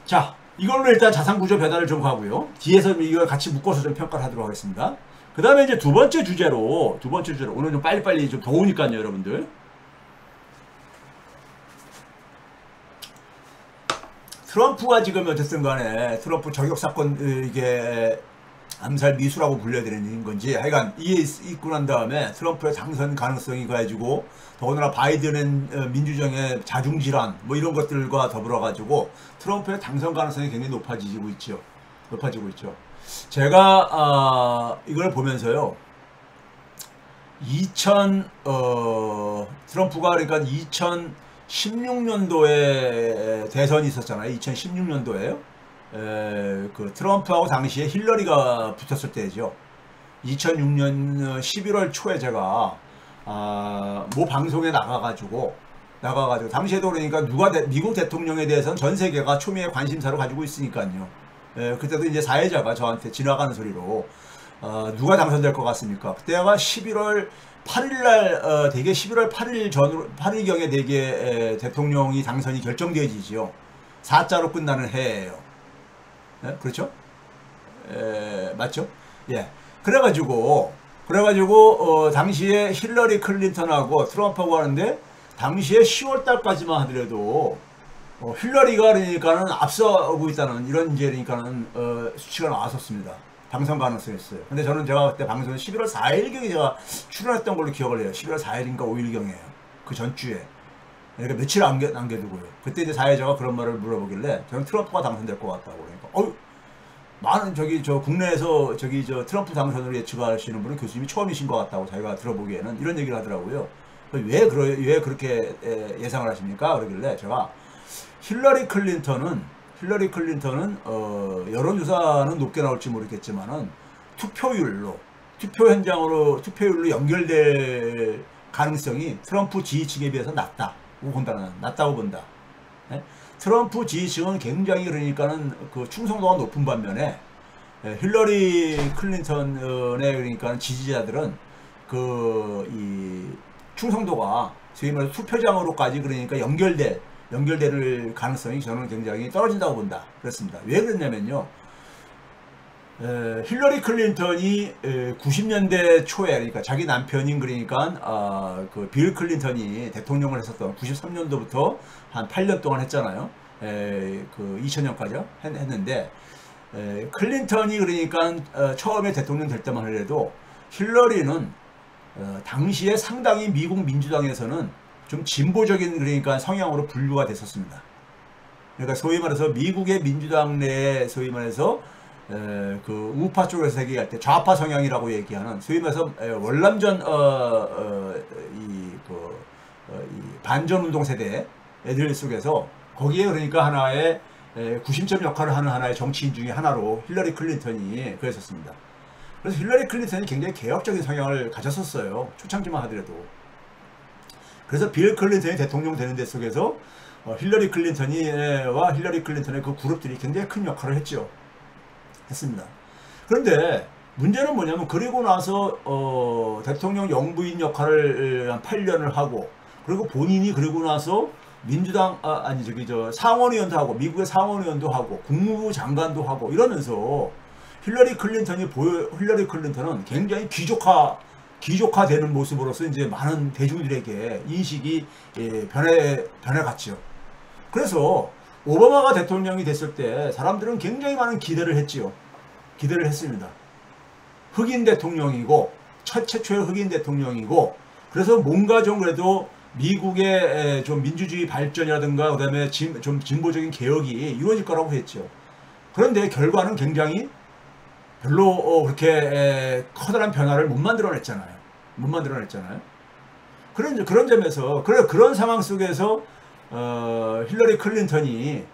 자, 이걸로 일단 자산구조 변화를 좀 하고요. 뒤에서 이걸 같이 묶어서 좀 평가를 하도록 하겠습니다. 그 다음에 이제 두 번째 주제로, 오늘 좀 빨리빨리 좀 더우니까요, 여러분들. 트럼프가 지금 어쨌든 간에 트럼프 저격사건, 이게 암살 미수라고 불려드리는 건지, 하여간 이게 있고 난 다음에 트럼프의 당선 가능성이 가지고, 더군다나 바이든은 민주정의 자중질환, 뭐 이런 것들과 더불어가지고, 트럼프의 당선 가능성이 굉장히 높아지고 있죠. 제가, 이걸 보면서요, 트럼프가 그러니까 2016년도에 대선이 있었잖아요. 2016년도에요. 그 트럼프하고 당시에 힐러리가 붙었을 때죠. 2006년 11월 초에 제가 모 방송에 나가가지고 당시에도 그러니까 미국 대통령에 대해서는 전 세계가 초미의 관심사를 가지고 있으니까요. 그때도 이제 사회자가 저한테 지나가는 소리로 누가 당선될 것 같습니까? 그때가 11월 8일날 대개 11월 8일 전으로 8일경에 대개 대통령이 당선이 결정되어지지요. 4자로 끝나는 해예요. 네? 그렇죠? 맞죠? 예. 그래가지고 당시에 힐러리 클린턴하고 트럼프하고 하는데 당시에 10월달까지만 하더라도 힐러리가 그러니까는 앞서고 있다는 이런 이제니까는 수치가 나왔었습니다. 당선 가능성이 있어요. 근데 제가 그때 방송에 11월 4일경에 제가 출연했던 걸로 기억을 해요. 11월 4일인가 5일경에요. 그 전주에. 그러니까 며칠 남겨두고요. 그때 이제 사회자가 그런 말을 물어보길래 저는 트럼프가 당선될 것 같다고 그러니까 많은 국내에서 트럼프 당선으로 예측하시는 분은 교수님이 처음이신 것 같다고 자기가 들어보기에는 이런 얘기를 하더라고요. 왜 그렇게 예상을 하십니까? 그러길래 제가 힐러리 클린턴은 여론조사는 높게 나올지 모르겠지만은 투표율로 연결될 가능성이 트럼프 지지층에 비해서 낮다고 본다. 네? 트럼프 지지층은 굉장히 그러니까는 그 충성도가 높은 반면에 힐러리 클린턴의 그러니까 지지자들은 이 충성도가 소위 말해서 투표장으로까지 그러니까 연결될 가능성이 저는 굉장히 떨어진다고 본다. 그렇습니다. 왜 그랬냐면요. 힐러리 클린턴이 90년대 초에 그러니까 자기 남편인 그러니까 그 빌 클린턴이 대통령을 했었던 93년도부터 한 8년 동안 했잖아요. 그 2000년까지 했는데 클린턴이 그러니까 처음에 대통령 될 때만 하더라도 힐러리는 당시에 상당히 미국 민주당에서는 좀 진보적인 그러니까 성향으로 분류가 됐었습니다. 그러니까 소위 말해서 미국의 민주당 내에 소위 말해서 그 우파 쪽에서 얘기할 때 좌파 성향이라고 얘기하는 소위 말해서 월남전 이 반전 운동 세대 애들 속에서 거기에 그러니까 하나의 구심점 역할을 하는 하나의 정치인 중에 하나로 힐러리 클린턴이 그랬었습니다. 그래서 힐러리 클린턴이 굉장히 개혁적인 성향을 가졌었어요. 초창기만 하더라도. 그래서 빌 클린턴이 대통령 되는 데 속에서 힐러리 클린턴의 그 그룹들이 굉장히 큰 역할을 했습니다. 그런데 문제는 뭐냐면 그리고 나서 대통령 영부인 역할을 한 8년을 하고 그리고 본인이 그리고 나서 민주당 상원의원도 하고 미국의 상원의원도 하고 국무부 장관도 하고 이러면서 힐러리 클린턴은 굉장히 귀족화되는 모습으로서 이제 많은 대중들에게 인식이 변해갔죠. 그래서 오바마가 대통령이 됐을 때 사람들은 굉장히 많은 기대를 했습니다. 흑인 대통령이고 최초의 흑인 대통령이고 그래서 뭔가 좀 그래도 미국의 좀 민주주의 발전이라든가 그다음에 좀 진보적인 개혁이 이루어질 거라고 했죠. 그런데 결과는 굉장히 별로 그렇게 커다란 변화를 못 만들어냈잖아요. 그런 점에서 그런 상황 속에서 힐러리 클린턴이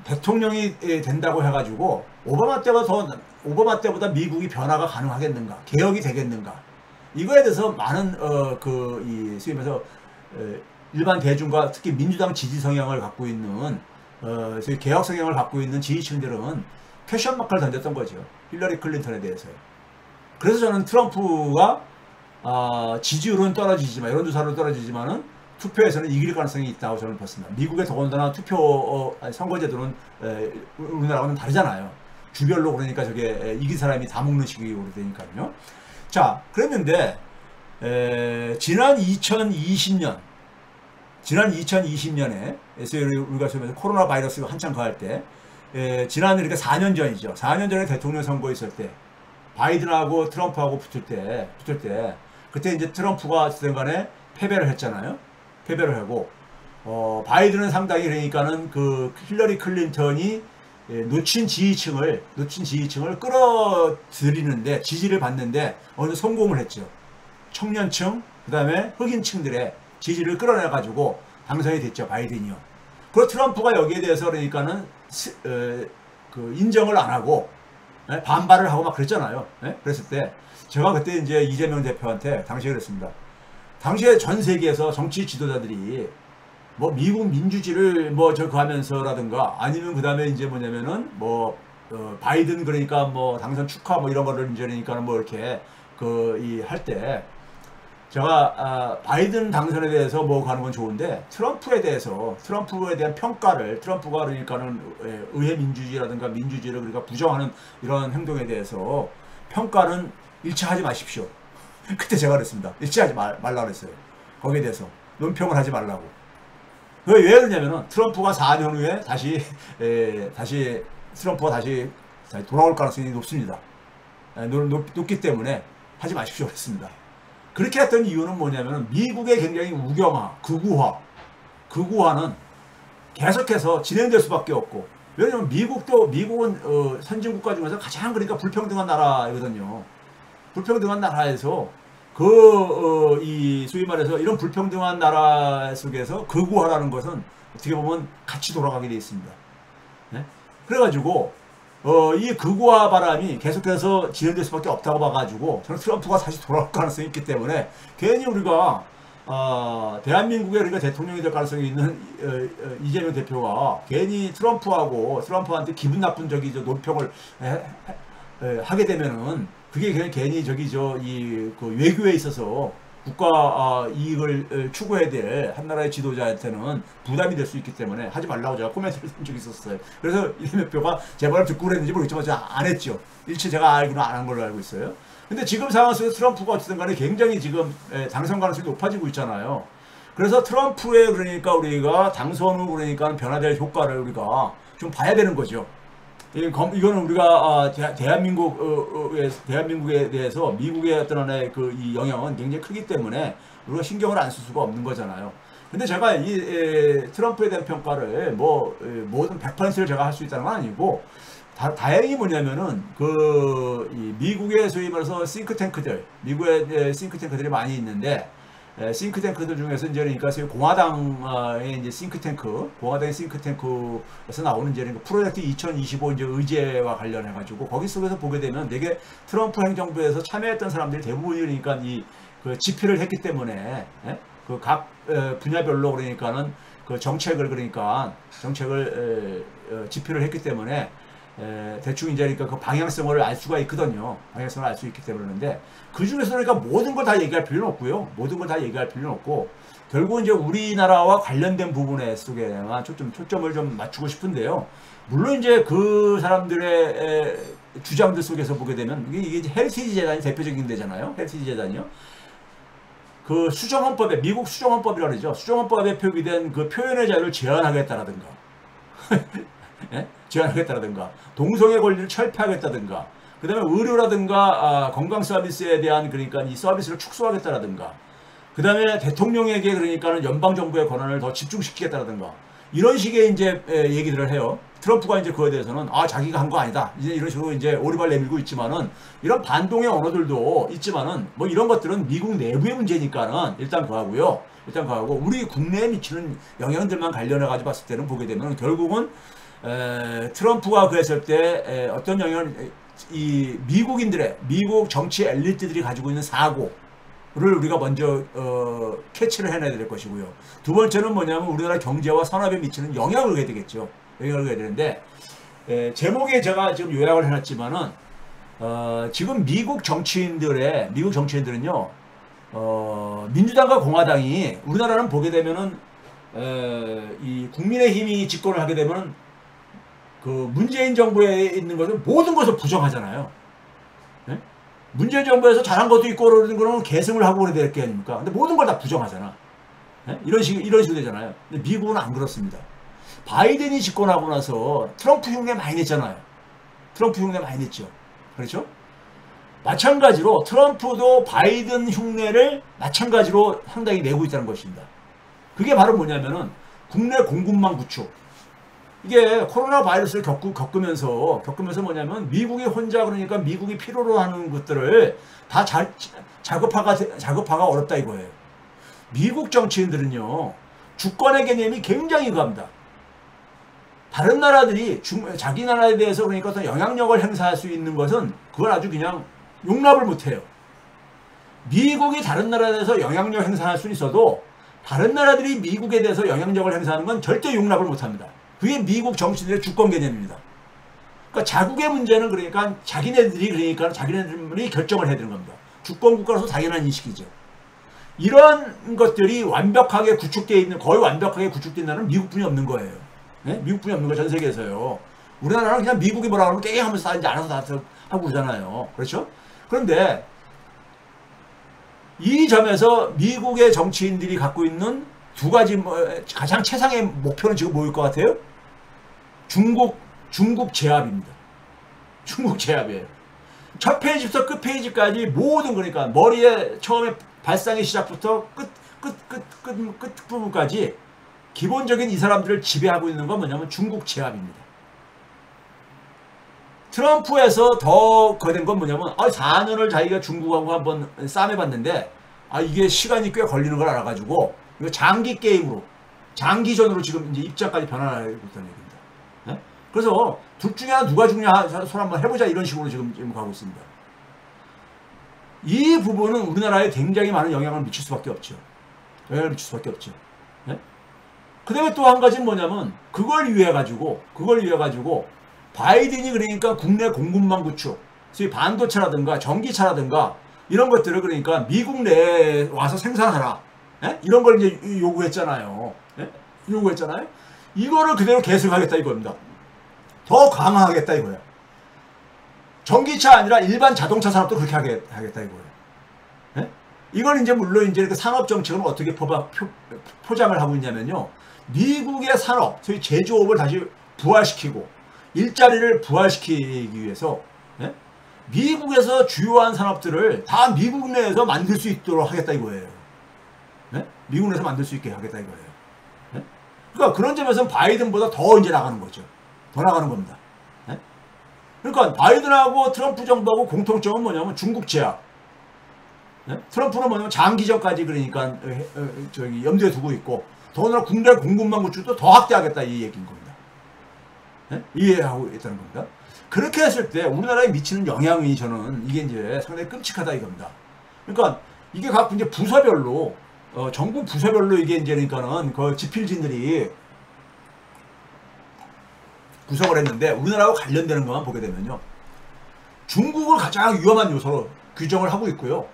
대통령이 된다고 해가지고 오바마 때보다 미국이 변화가 가능하겠는가, 개혁이 되겠는가, 이거에 대해서 많은 소위 말해서 일반 대중과 특히 민주당 지지 성향을 갖고 있는 소위 개혁 성향을 갖고 있는 지지층들은 퀘션 마크를 던졌던 거죠. 힐러리 클린턴에 대해서요. 그래서 저는 트럼프가 지지율은 떨어지지만 여론조사로 떨어지지만은 투표에서는 이길 가능성이 있다고 저는 봤습니다. 미국의 더군다나 투표 선거제도는 우리나라와는 다르잖아요. 주별로 그러니까 저게 이긴 사람이 다 먹는 식으로 되니까요. 자, 그랬는데 지난 2020년에 우리가 소위 코로나 바이러스가 한창 가할 때 지난 그러니까 4년 전이죠. 4년 전에 대통령 선거 있을 때 바이든하고 트럼프하고 붙을 때 그때 이제 트럼프가 어쨌든 간에 패배를 했잖아요. 패배를 하고 바이든은 상당히 그러니까는 그 힐러리 클린턴이 놓친 지지층을 끌어들이는데 지지를 받는데 어느 성공을 했죠. 청년층 그다음에 흑인층들의 지지를 끌어내 가지고 당선이 됐죠. 바이든이요. 그리고 트럼프가 여기에 대해서 그러니까는 그 인정을 안 하고 반발을 하고 막 그랬잖아요. 그랬을 때 제가 그때 이제 이재명 대표한테 당시에 그랬습니다. 당시에 전 세계에서 정치 지도자들이 뭐 미국 민주주의를 뭐 저 하면서라든가 아니면 그 다음에 이제 뭐냐면은 뭐 바이든 그러니까 뭐 당선 축하 뭐 이런 거를 이제 그러니까 뭐 이렇게 할 때 제가 바이든 당선에 대해서 뭐 가는 건 좋은데 트럼프에 대한 평가를 트럼프가 그러니까는 의회 민주주의라든가 민주주의를 그러니까 부정하는 이런 행동에 대해서 평가는 일치하지 마십시오. 그때 제가 그랬습니다. 일치하지 말라고 그랬어요. 거기에 대해서 논평을 하지 말라고. 왜 그러냐면은 트럼프가 4년 후에 다시 트럼프가 다시 돌아올 가능성이 높습니다. 높기 때문에 하지 마십시오 그랬습니다. 그렇게 했던 이유는 뭐냐면은 미국의 굉장히 우경화, 극우화는 계속해서 진행될 수밖에 없고, 왜냐면 미국은 선진국가 중에서 가장 그러니까 불평등한 나라거든요. 불평등한 나라에서 소위 말해서 이런 불평등한 나라 속에서 극우화라는 것은 어떻게 보면 같이 돌아가게 돼 있습니다. 네? 그래가지고 이 극우화 바람이 계속해서 진행될 수밖에 없다고 봐가지고 저는 트럼프가 다시 돌아올 가능성이 있기 때문에 괜히 우리가 대한민국의 우리가 대통령이 될 가능성이 있는 이재명 대표가 괜히 트럼프한테 기분 나쁜 논평을 하게 되면은 그게 그냥 괜히 그 외교에 있어서 국가 이익을 추구해야 될 한나라의 지도자한테는 부담이 될 수 있기 때문에 하지 말라고 제가 코멘트를 한 적이 있었어요. 그래서 이재명 대표가 제 말을 듣고 그랬는지 모르겠지만 제가 안 했죠. 일체 제가 알기는 안 한 걸로 알고 있어요. 근데 지금 상황 속에서 트럼프가 어쨌든 간에 굉장히 지금 당선 가능성이 높아지고 있잖아요. 그래서 트럼프의 그러니까 우리가 당선 후 그러니까 변화될 효과를 우리가 좀 봐야 되는 거죠. 이거는 우리가 대한민국에 대해서 미국의 어떤 하나의 이 영향은 굉장히 크기 때문에 우리가 신경을 안 쓸 수가 없는 거잖아요. 근데 제가 이 트럼프에 대한 평가를 모든 100%를 제가 할 수 있다는 건 아니고 다행히 뭐냐면은 이 미국의 소위 말해서 미국의 싱크탱크들이 많이 있는데 싱크탱크들 중에서 이제 그러니까 공화당의 이제 공화당의 싱크탱크에서 나오는 이제 프로젝트 2025 이제 의제와 관련해 가지고 거기 속에서 보게 되면 되게 트럼프 행정부에서 참여했던 사람들이 대부분이 그러니까 그 집회를 했기 때문에 그 각 분야별로 그러니까는 그 정책을 집회를 했기 때문에 대충 이제 그러니까 그 방향성을 알 수가 있거든요. 방향성을 알 수 있기 때문에. 그런데 그 중에서 그러니까 모든 걸 다 얘기할 필요는 없고요. 모든 걸 다 얘기할 필요는 없고, 결국은 이제 우리나라와 관련된 부분에 속에만 초점을 좀 맞추고 싶은데요. 물론 이제 그 사람들의 주장들 속에서 보게 되면 이게 헬시지 재단이 대표적인 데잖아요. 헬시지 재단이요. 그 수정헌법에, 미국 수정헌법이라고 그러죠. 수정헌법에 표기된 그 표현의 자유를 제한하겠다라든가. 예? 제한하겠다라든가, 동성애 권리를 철폐하겠다든가, 그 다음에 의료라든가 건강 서비스에 대한 그러니까 이 서비스를 축소하겠다라든가, 그 다음에 대통령에게 그러니까는 연방 정부의 권한을 더 집중시키겠다라든가, 이런 식의 이제 얘기들을 해요. 트럼프가 이제 그거에 대해서는 자기가 한 거 아니다, 이제 이런 식으로 이제 오리발 내밀고 있지만은, 이런 반동의 언어들도 있지만은 뭐 이런 것들은 미국 내부의 문제니까는 일단 그거하고요. 우리 국내에 미치는 영향들만 관련해 가지고 봤을 때는 보게 되면 결국은 트럼프가 그랬을 때 어떤 영향을 미국 정치 엘리트들이 가지고 있는 사고를 우리가 먼저 캐치를 해내야 될 것이고요. 두 번째는 뭐냐면 우리나라 경제와 산업에 미치는 영향을 해야 되겠죠. 영향을 해야 되는데 제목에 제가 지금 요약을 해놨지만은 지금 미국 정치인들은요, 민주당과 공화당이 우리나라는 보게 되면은 이 국민의힘이 집권을 하게 되면은 그 문재인 정부에 있는 것은 모든 것을 부정하잖아요. 네? 문재인 정부에서 잘한 것도 있고 그러는 거는 계승을 하고 그래야 될 게 아닙니까? 근데 모든 걸 다 부정하잖아. 네? 이런 식으로 되잖아요. 근데 미국은 안 그렇습니다. 바이든이 집권하고 나서 트럼프 흉내 많이 냈잖아요. 트럼프 흉내 많이 냈죠. 그렇죠? 마찬가지로 트럼프도 바이든 흉내를 마찬가지로 상당히 내고 있다는 것입니다. 그게 바로 뭐냐면은 국내 공급망 구축. 이게 코로나 바이러스를 겪으면서 뭐냐면 미국이 혼자 그러니까 미국이 필요로 하는 것들을 다 작업화가 어렵다 이거예요. 미국 정치인들은요, 주권의 개념이 굉장히 강합니다. 다른 나라들이 자기 나라에 대해서 그러니까 어떤 영향력을 행사할 수 있는 것은 그걸 아주 그냥 용납을 못해요. 미국이 다른 나라에 대해서 영향력 행사할 수 있어도 다른 나라들이 미국에 대해서 영향력을 행사하는 건 절대 용납을 못합니다. 그게 미국 정치인들의 주권 개념입니다. 그러니까 자국의 문제는 그러니까 자기네들이 결정을 해야 되는 겁니다. 주권 국가로서 당연한 인식이죠. 이런 것들이 완벽하게 구축되어 있는, 거의 완벽하게 구축된 나라는 미국뿐이 없는 거예요. 네? 미국뿐이 없는 거예요. 전 세계에서요. 우리나라는 그냥 미국이 뭐라 그러면 땡 하면서 다 이제 알아서 다 하고 그러잖아요. 그렇죠? 그런데 이 점에서 미국의 정치인들이 갖고 있는 두 가지 가장 최상의 목표는 지금 뭐일 것 같아요? 중국 제압입니다. 중국 제압이에요. 첫 페이지부터 끝 페이지까지 모든 그러니까 머리에 처음에 발상의 시작부터 끝 부분까지 기본적인 이 사람들을 지배하고 있는 건 뭐냐면 중국 제압입니다. 트럼프에서 더 거된 건 뭐냐면 4년을 자기가 중국하고 한번 싸움해봤는데 이게 시간이 꽤 걸리는 걸 알아가지고 이거 장기 게임으로 장기전으로 지금 이제 입장까지 변화하고 있다는 얘기입니다. 네? 그래서 둘 중에 하나 누가 죽냐 손 한번 해보자 이런 식으로 지금 가고 있습니다. 이 부분은 우리나라에 굉장히 많은 영향을 미칠 수밖에 없죠. 영향을 미칠 수밖에 없죠. 네? 그 다음에 또 한 가지는 뭐냐면 그걸 위해 가지고 바이든이 그러니까 국내 공급망 구축, 소위 반도체라든가 전기차라든가 이런 것들을 그러니까 미국 내에 와서 생산하라. 예? 이런 걸 이제 요구했잖아요. 예? 요구했잖아요. 이거를 그대로 계속하겠다 이겁니다. 더 강화하겠다 이거예요. 전기차 아니라 일반 자동차 산업도 그렇게 하겠다 이거예요. 예? 이걸 이제 물론 이제 그 산업 정책은 어떻게 포장을 하고 있냐면요. 미국의 산업, 소위 제조업을 다시 부활시키고 일자리를 부활시키기 위해서 예? 미국에서 주요한 산업들을 다 미국 내에서 만들 수 있도록 하겠다 이거예요. 예? 미국 내에서 만들 수 있게 하겠다 이거예요. 예? 그러니까 그런 점에서는 바이든보다 더 이제 나가는 거죠. 더 나가는 겁니다. 예? 그러니까 바이든하고 트럼프 정부하고 공통점은 뭐냐면 중국 제압. 예? 트럼프는 뭐냐면 장기전까지 그러니까 저기 염두에 두고 있고 더군다나 국내 공급망 구축도 더 확대하겠다 이 얘기인 겁니다. 네? 이해하고 있다는 겁니다. 그렇게 했을 때 우리나라에 미치는 영향이 저는 이게 이제 상당히 끔찍하다 이겁니다. 그러니까 이게 각 이제 부서별로 정부 부서별로 이게 이제 그러니까는 그 지필진들이 구성을 했는데 우리나라하고 관련되는 것만 보게 되면요. 중국을 가장 위험한 요소로 규정을 하고 있고요.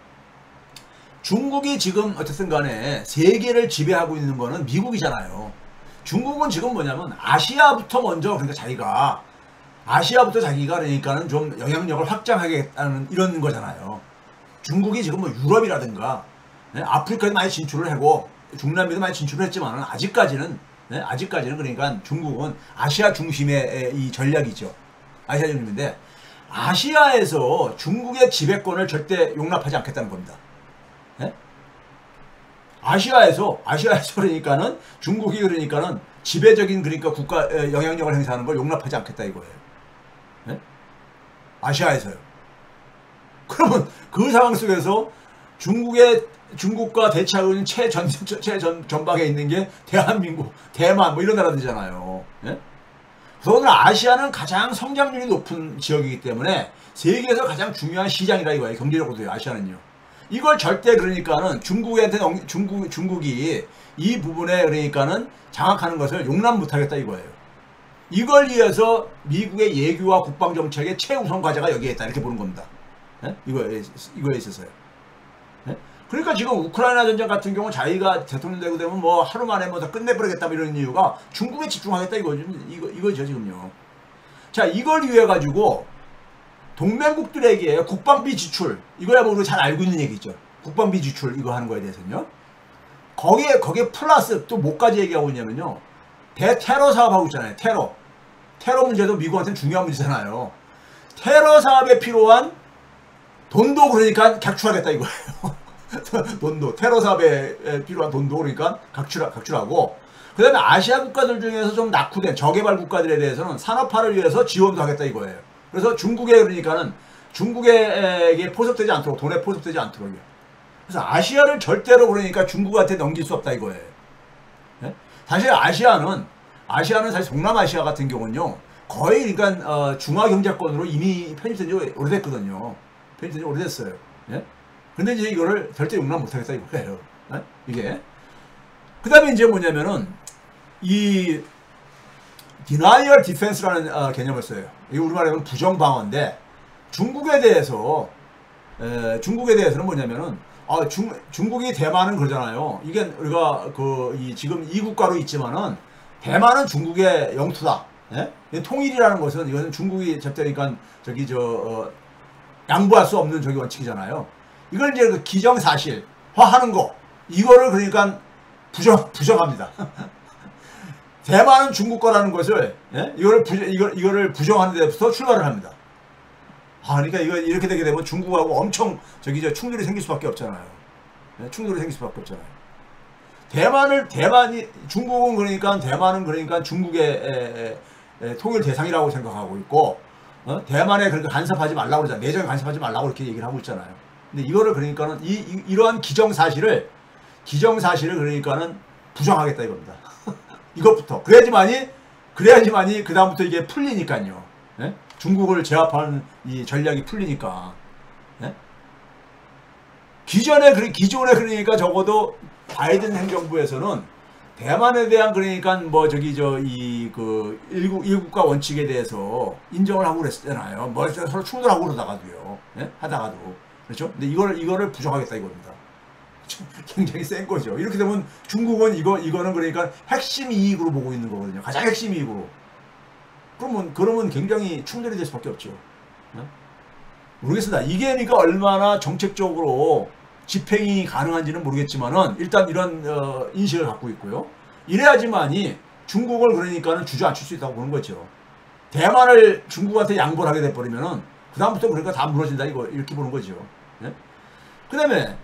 중국이 지금 어쨌든 간에 세계를 지배하고 있는 거는 미국이잖아요. 중국은 지금 뭐냐면 아시아부터 먼저 그러니까 자기가 그러니까는 좀 영향력을 확장하겠다는 이런 거잖아요. 중국이 지금 뭐 유럽이라든가 아프리카에 많이 진출을 하고 중남미도 많이 진출을 했지만 아직까지는 그러니까 중국은 아시아 중심의 이 전략이죠. 아시아 중심인데 아시아에서 중국의 지배권을 절대 용납하지 않겠다는 겁니다. 아시아에서 그러니까는 중국이 그러니까는 지배적인 그러니까 국가 영향력을 행사하는 걸 용납하지 않겠다 이거예요. 네? 아시아에서요. 그러면 그 상황 속에서 중국과 대치하고 있는 최전방에 있는 게 대한민국, 대만 뭐 이런 나라들이잖아요. 네? 더군다나 아시아는 가장 성장률이 높은 지역이기 때문에 세계에서 가장 중요한 시장이라 이거예요. 경제적으로도요. 아시아는요. 이걸 절대 그러니까는 중국이 이 부분에 그러니까는 장악하는 것을 용납 못하겠다 이거예요. 이걸 위해서 미국의 예교와 국방정책의 최우선 과제가 여기에 있다 이렇게 보는 겁니다. 네? 이거에 있어서요. 네? 그러니까 지금 우크라이나 전쟁 같은 경우 자기가 대통령 되고 되면 뭐 하루 만에 뭐 다 끝내버리겠다 이런 이유가 중국에 집중하겠다 이거죠 지금요. 자, 이걸 위해 가지고 동맹국들에게 국방비 지출, 이거야 뭐 우리가 잘 알고 있는 얘기죠. 국방비 지출 이거 하는 거에 대해서는요. 거기에 플러스 또 뭐까지 얘기하고 있냐면요. 대테러 사업하고 있잖아요. 테러 문제도 미국한테는 중요한 문제잖아요. 테러 사업에 필요한 돈도 그러니까 각출하겠다 이거예요. 돈도, 테러 사업에 필요한 돈도 그러니까 각출하고, 그 다음에 아시아 국가들 중에서 좀 낙후된 저개발 국가들에 대해서는 산업화를 위해서 지원도 하겠다 이거예요. 그래서 중국에 그러니까는 중국에게 포섭되지 않도록, 돈에 포섭되지 않도록요. 그래서 아시아를 절대로 그러니까 중국한테 넘길 수 없다 이거예요. 네? 사실 아시아는 사실 동남아시아 같은 경우는요, 거의 그러니까 중화경제권으로 이미 편입된 지 오래됐거든요. 편입된 지 오래됐어요. 예? 근데 이제 이거를 절대 용납 못하겠다 이거예요. 예? 이게. 그 다음에 이제 뭐냐면은 이 denial defense라는 개념을 써요. 이게 우리말로 하면 부정방어인데, 중국에 대해서는 뭐냐면은 중국이 대만은 그러잖아요. 이게 우리가 지금 이 국가로 있지만은 대만은 중국의 영토다. 예? 통일이라는 것은 이것은 중국이 절대니까 양보할 수 없는 원칙이잖아요. 이걸 이제 그 기정사실화하는 거, 이거를 그러니까 부정합니다. 대만은 중국 거라는 것을, 예? 이거를 부정하는 데부터 출발을 합니다. 그러니까 이렇게 되게 되면 중국하고 엄청 충돌이 생길 수밖에 없잖아요. 예? 충돌이 생길 수밖에 없잖아요. 중국은 그러니까 중국의 통일 대상이라고 생각하고 있고, 대만에 그렇게 간섭하지 말라고 그러잖아요. 내정에 간섭하지 말라고 이렇게 얘기를 하고 있잖아요. 근데 이거를 그러니까는 이러한 기정사실을 그러니까는 부정하겠다 이겁니다. 이것부터 그래야지만이 그 다음부터 이게 풀리니까요. 예? 중국을 제압하는 이 전략이 풀리니까. 예? 기존에 그러니까 적어도 바이든 행정부에서는 대만에 대한 그러니까 일국가 원칙에 대해서 인정을 하고 그랬잖아요. 뭐 서로 충돌하고 그러다가도요. 예? 하다가도. 그렇죠? 근데 이거를 부정하겠다 이겁니다. 굉장히 센 거죠. 이렇게 되면 중국은 이거는 그러니까 핵심 이익으로 보고 있는 거거든요. 가장 핵심 이익으로. 그러면 굉장히 충돌이 될 수밖에 없죠. 예? 모르겠습니다. 이게 그러니까 얼마나 정책적으로 집행이 가능한지는 모르겠지만은 일단 이런 인식을 갖고 있고요. 이래야지만이 중국을 그러니까는 주저앉힐 수 있다고 보는 거죠. 대만을 중국한테 양보를 하게 돼버리면은 그 다음부터 그러니까 다 무너진다 이렇게 보는 거죠. 예? 그 다음에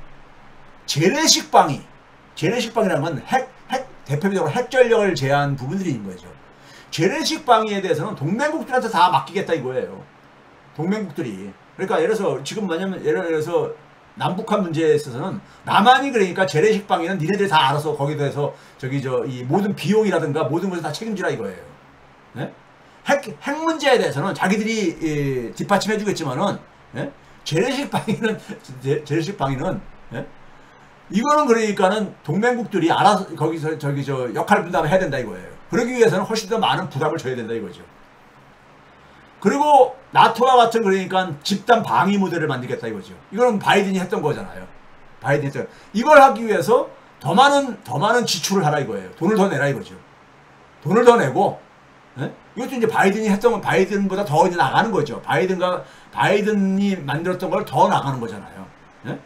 재래식 방이라는 건 대표적으로 핵 전력을 제한 부분들이 있는 거죠. 재래식 방위에 대해서는 동맹국들한테 다 맡기겠다 이거예요. 동맹국들이. 그러니까 예를 들어서 남북한 문제에 있어서는 남한이 그러니까 재래식 방위는 니네들이 다 알아서 거기에 대해서 이 모든 비용이라든가 모든 것을 다 책임지라 이거예요. 예? 핵 문제에 대해서는 자기들이 뒷받침해 주겠지만은, 예? 재래식 방위는 예? 이거는 그러니까는 동맹국들이 알아서 거기서 역할 분담을 해야 된다 이거예요. 그러기 위해서는 훨씬 더 많은 부담을 줘야 된다 이거죠. 그리고 나토와 같은 그러니까 집단 방위 모델을 만들겠다 이거죠. 이거는 바이든이 했던 거잖아요. 이걸 하기 위해서 더 많은 지출을 하라 이거예요. 돈을 더 내라 이거죠. 돈을 더 내고, 예? 이것도 이제 바이든이 했던 건 바이든보다 더 이제 나가는 거죠. 바이든이 만들었던 걸 더 나가는 거잖아요. 예?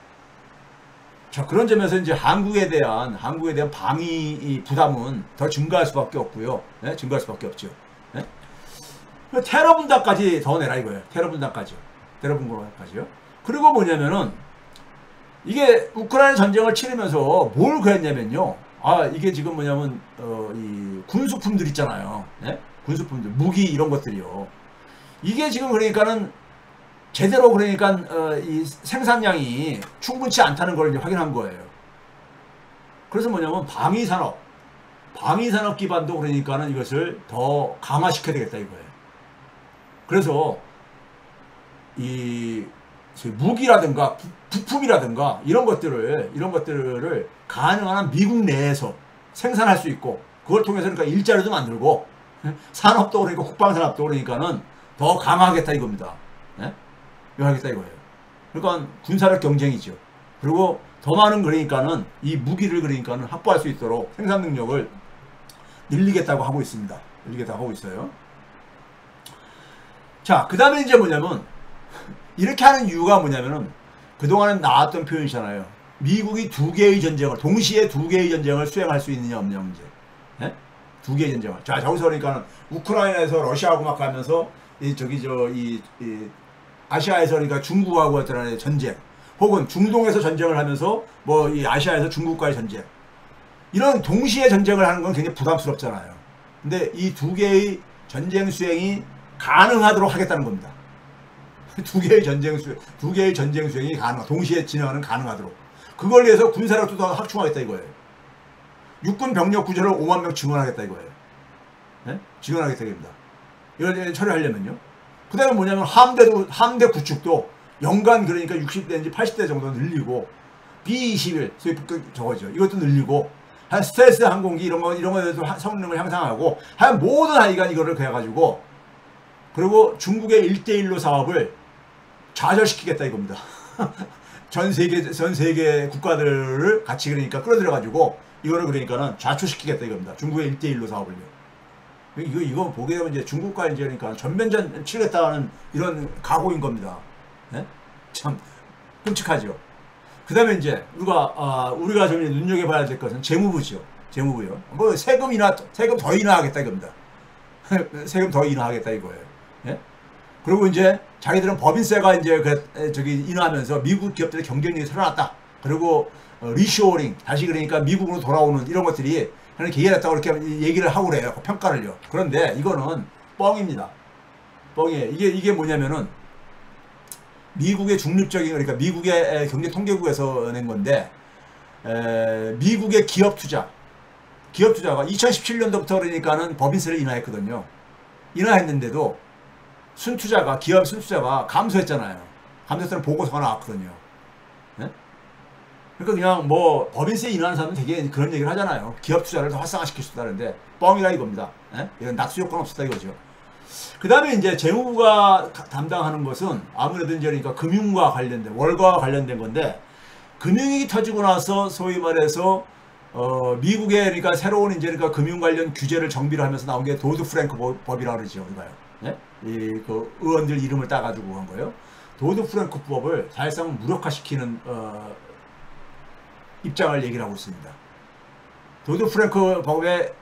자, 그런 점에서 이제 한국에 대한 방위 부담은 더 증가할 수밖에 없고요. 예? 증가할 수밖에 없죠. 예? 테러 분담까지 더 내라 이거예요. 테러 분담까지요. 그리고 뭐냐면은 이게 우크라이나 전쟁을 치르면서 뭘 그랬냐면요. 이게 지금 뭐냐면 이 군수품들 있잖아요. 예? 군수품들, 무기 이런 것들이요. 이게 지금 그러니까는 제대로 그러니까 이 생산량이 충분치 않다는 걸 이제 확인한 거예요. 그래서 뭐냐면 방위산업 기반도 그러니까는 이것을 더 강화시켜야 되겠다 이거예요. 그래서 이 무기라든가 부품이라든가 이런 것들을 가능한 한 미국 내에서 생산할 수 있고, 그걸 통해서 그러니까 일자리도 만들고 산업도 그러니까 국방산업도 그러니까는 더 강화하겠다 이겁니다. 네? 이거 하겠다 이거예요. 그러니까 군사력 경쟁이죠. 그리고 더 많은 그러니까는 이 무기를 그러니까는 확보할 수 있도록 생산 능력을 늘리겠다고 하고 있습니다. 늘리겠다고 하고 있어요. 자, 그 다음에 이제 뭐냐면 이렇게 하는 이유가 뭐냐면은 그동안은 나왔던 표현이잖아요. 미국이 두 개의 전쟁을 동시에 두 개의 전쟁을 수행할 수 있느냐 없느냐 문제. 예? 두 개의 전쟁을. 자, 저기서 그러니까는 우크라이나에서 러시아하고 막 가면서 이 아시아에서 그러니까 중국하고 어떤 전쟁, 혹은 중동에서 전쟁을 하면서 뭐 이 아시아에서 중국과의 전쟁, 이런 동시에 전쟁을 하는 건 굉장히 부담스럽잖아요. 근데 이 두 개의 전쟁 수행이 가능하도록 하겠다는 겁니다. 두 개의 전쟁 수행이 동시에 진행하는 가능하도록. 그걸 위해서 군사력도 더 확충하겠다 이거예요. 육군 병력 구조를 5만 명 증원하겠다 이거예요. 네? 증원하겠다 이겁니다. 이걸 처리하려면요. 그 다음에 뭐냐면 함대 구축도 연간 그러니까 60대인지 80대 정도 늘리고, B-21 소위 저거죠. 이것도 늘리고, 한 스텔스 항공기 이런 거에 대해서 성능을 향상하고, 한 모든 하여간 이거를 그래가지고, 그리고 중국의 1대1로 사업을 좌절시키겠다 이겁니다. 전 세계 국가들을 같이 그러니까 끌어들여가지고, 이거를 그러니까는 좌초시키겠다 이겁니다. 중국의 1대1로 사업을요. 이거 보게 되면 이제 중국과 이제 그러니까 전면전 치겠다는 이런 각오인 겁니다. 네? 참 끔찍하죠. 그 다음에 이제 우리가 좀 눈여겨봐야 될 것은 재무부죠. 재무부요. 뭐 세금 더 인하하겠다 이겁니다. 세금 더 인하하겠다 이거예요. 네? 그리고 이제 자기들은 법인세가 이제 인하하면서 미국 기업들의 경쟁력이 살아났다. 그리고 리쇼어링, 다시 그러니까 미국으로 돌아오는 이런 것들이 하는 계기가 됐다고 이렇게 얘기를 하고 그래요. 평가를요. 그런데 이거는 뻥입니다. 뻥이에요. 이게 뭐냐면은 미국의 중립적인, 그러니까 미국의 경제통계국에서 낸 건데, 미국의 기업 투자가 2017년도부터 그러니까는 법인세를 인하했거든요. 인하했는데도 기업 순투자가 감소했잖아요. 감소했다는 보고서가 나왔거든요. 네? 그러니까 그냥 뭐 법인세 인하하는 사람은 되게 그런 얘기를 하잖아요. 기업 투자를 더 활성화시킬 수 있다는데 뻥이라 이겁니다. 예? 이건 낙수 요건 없었다 이거죠. 그 다음에 이제 재무부가 담당하는 것은 아무래도 이제 그러니까 금융과 관련된, 월가와 관련된 건데, 금융위기 터지고 나서 소위 말해서 미국의 그러니까 새로운 이제 그러니까 금융 관련 규제를 정비를 하면서 나온 게 도드 프랭크 법이라고 그러죠, 우리가요. 예? 그 의원들 이름을 따가지고 한 거예요. 도드 프랭크 법을 사실상 무력화시키는 입장을 얘기를 하고 있습니다. 도드 프랭크 법의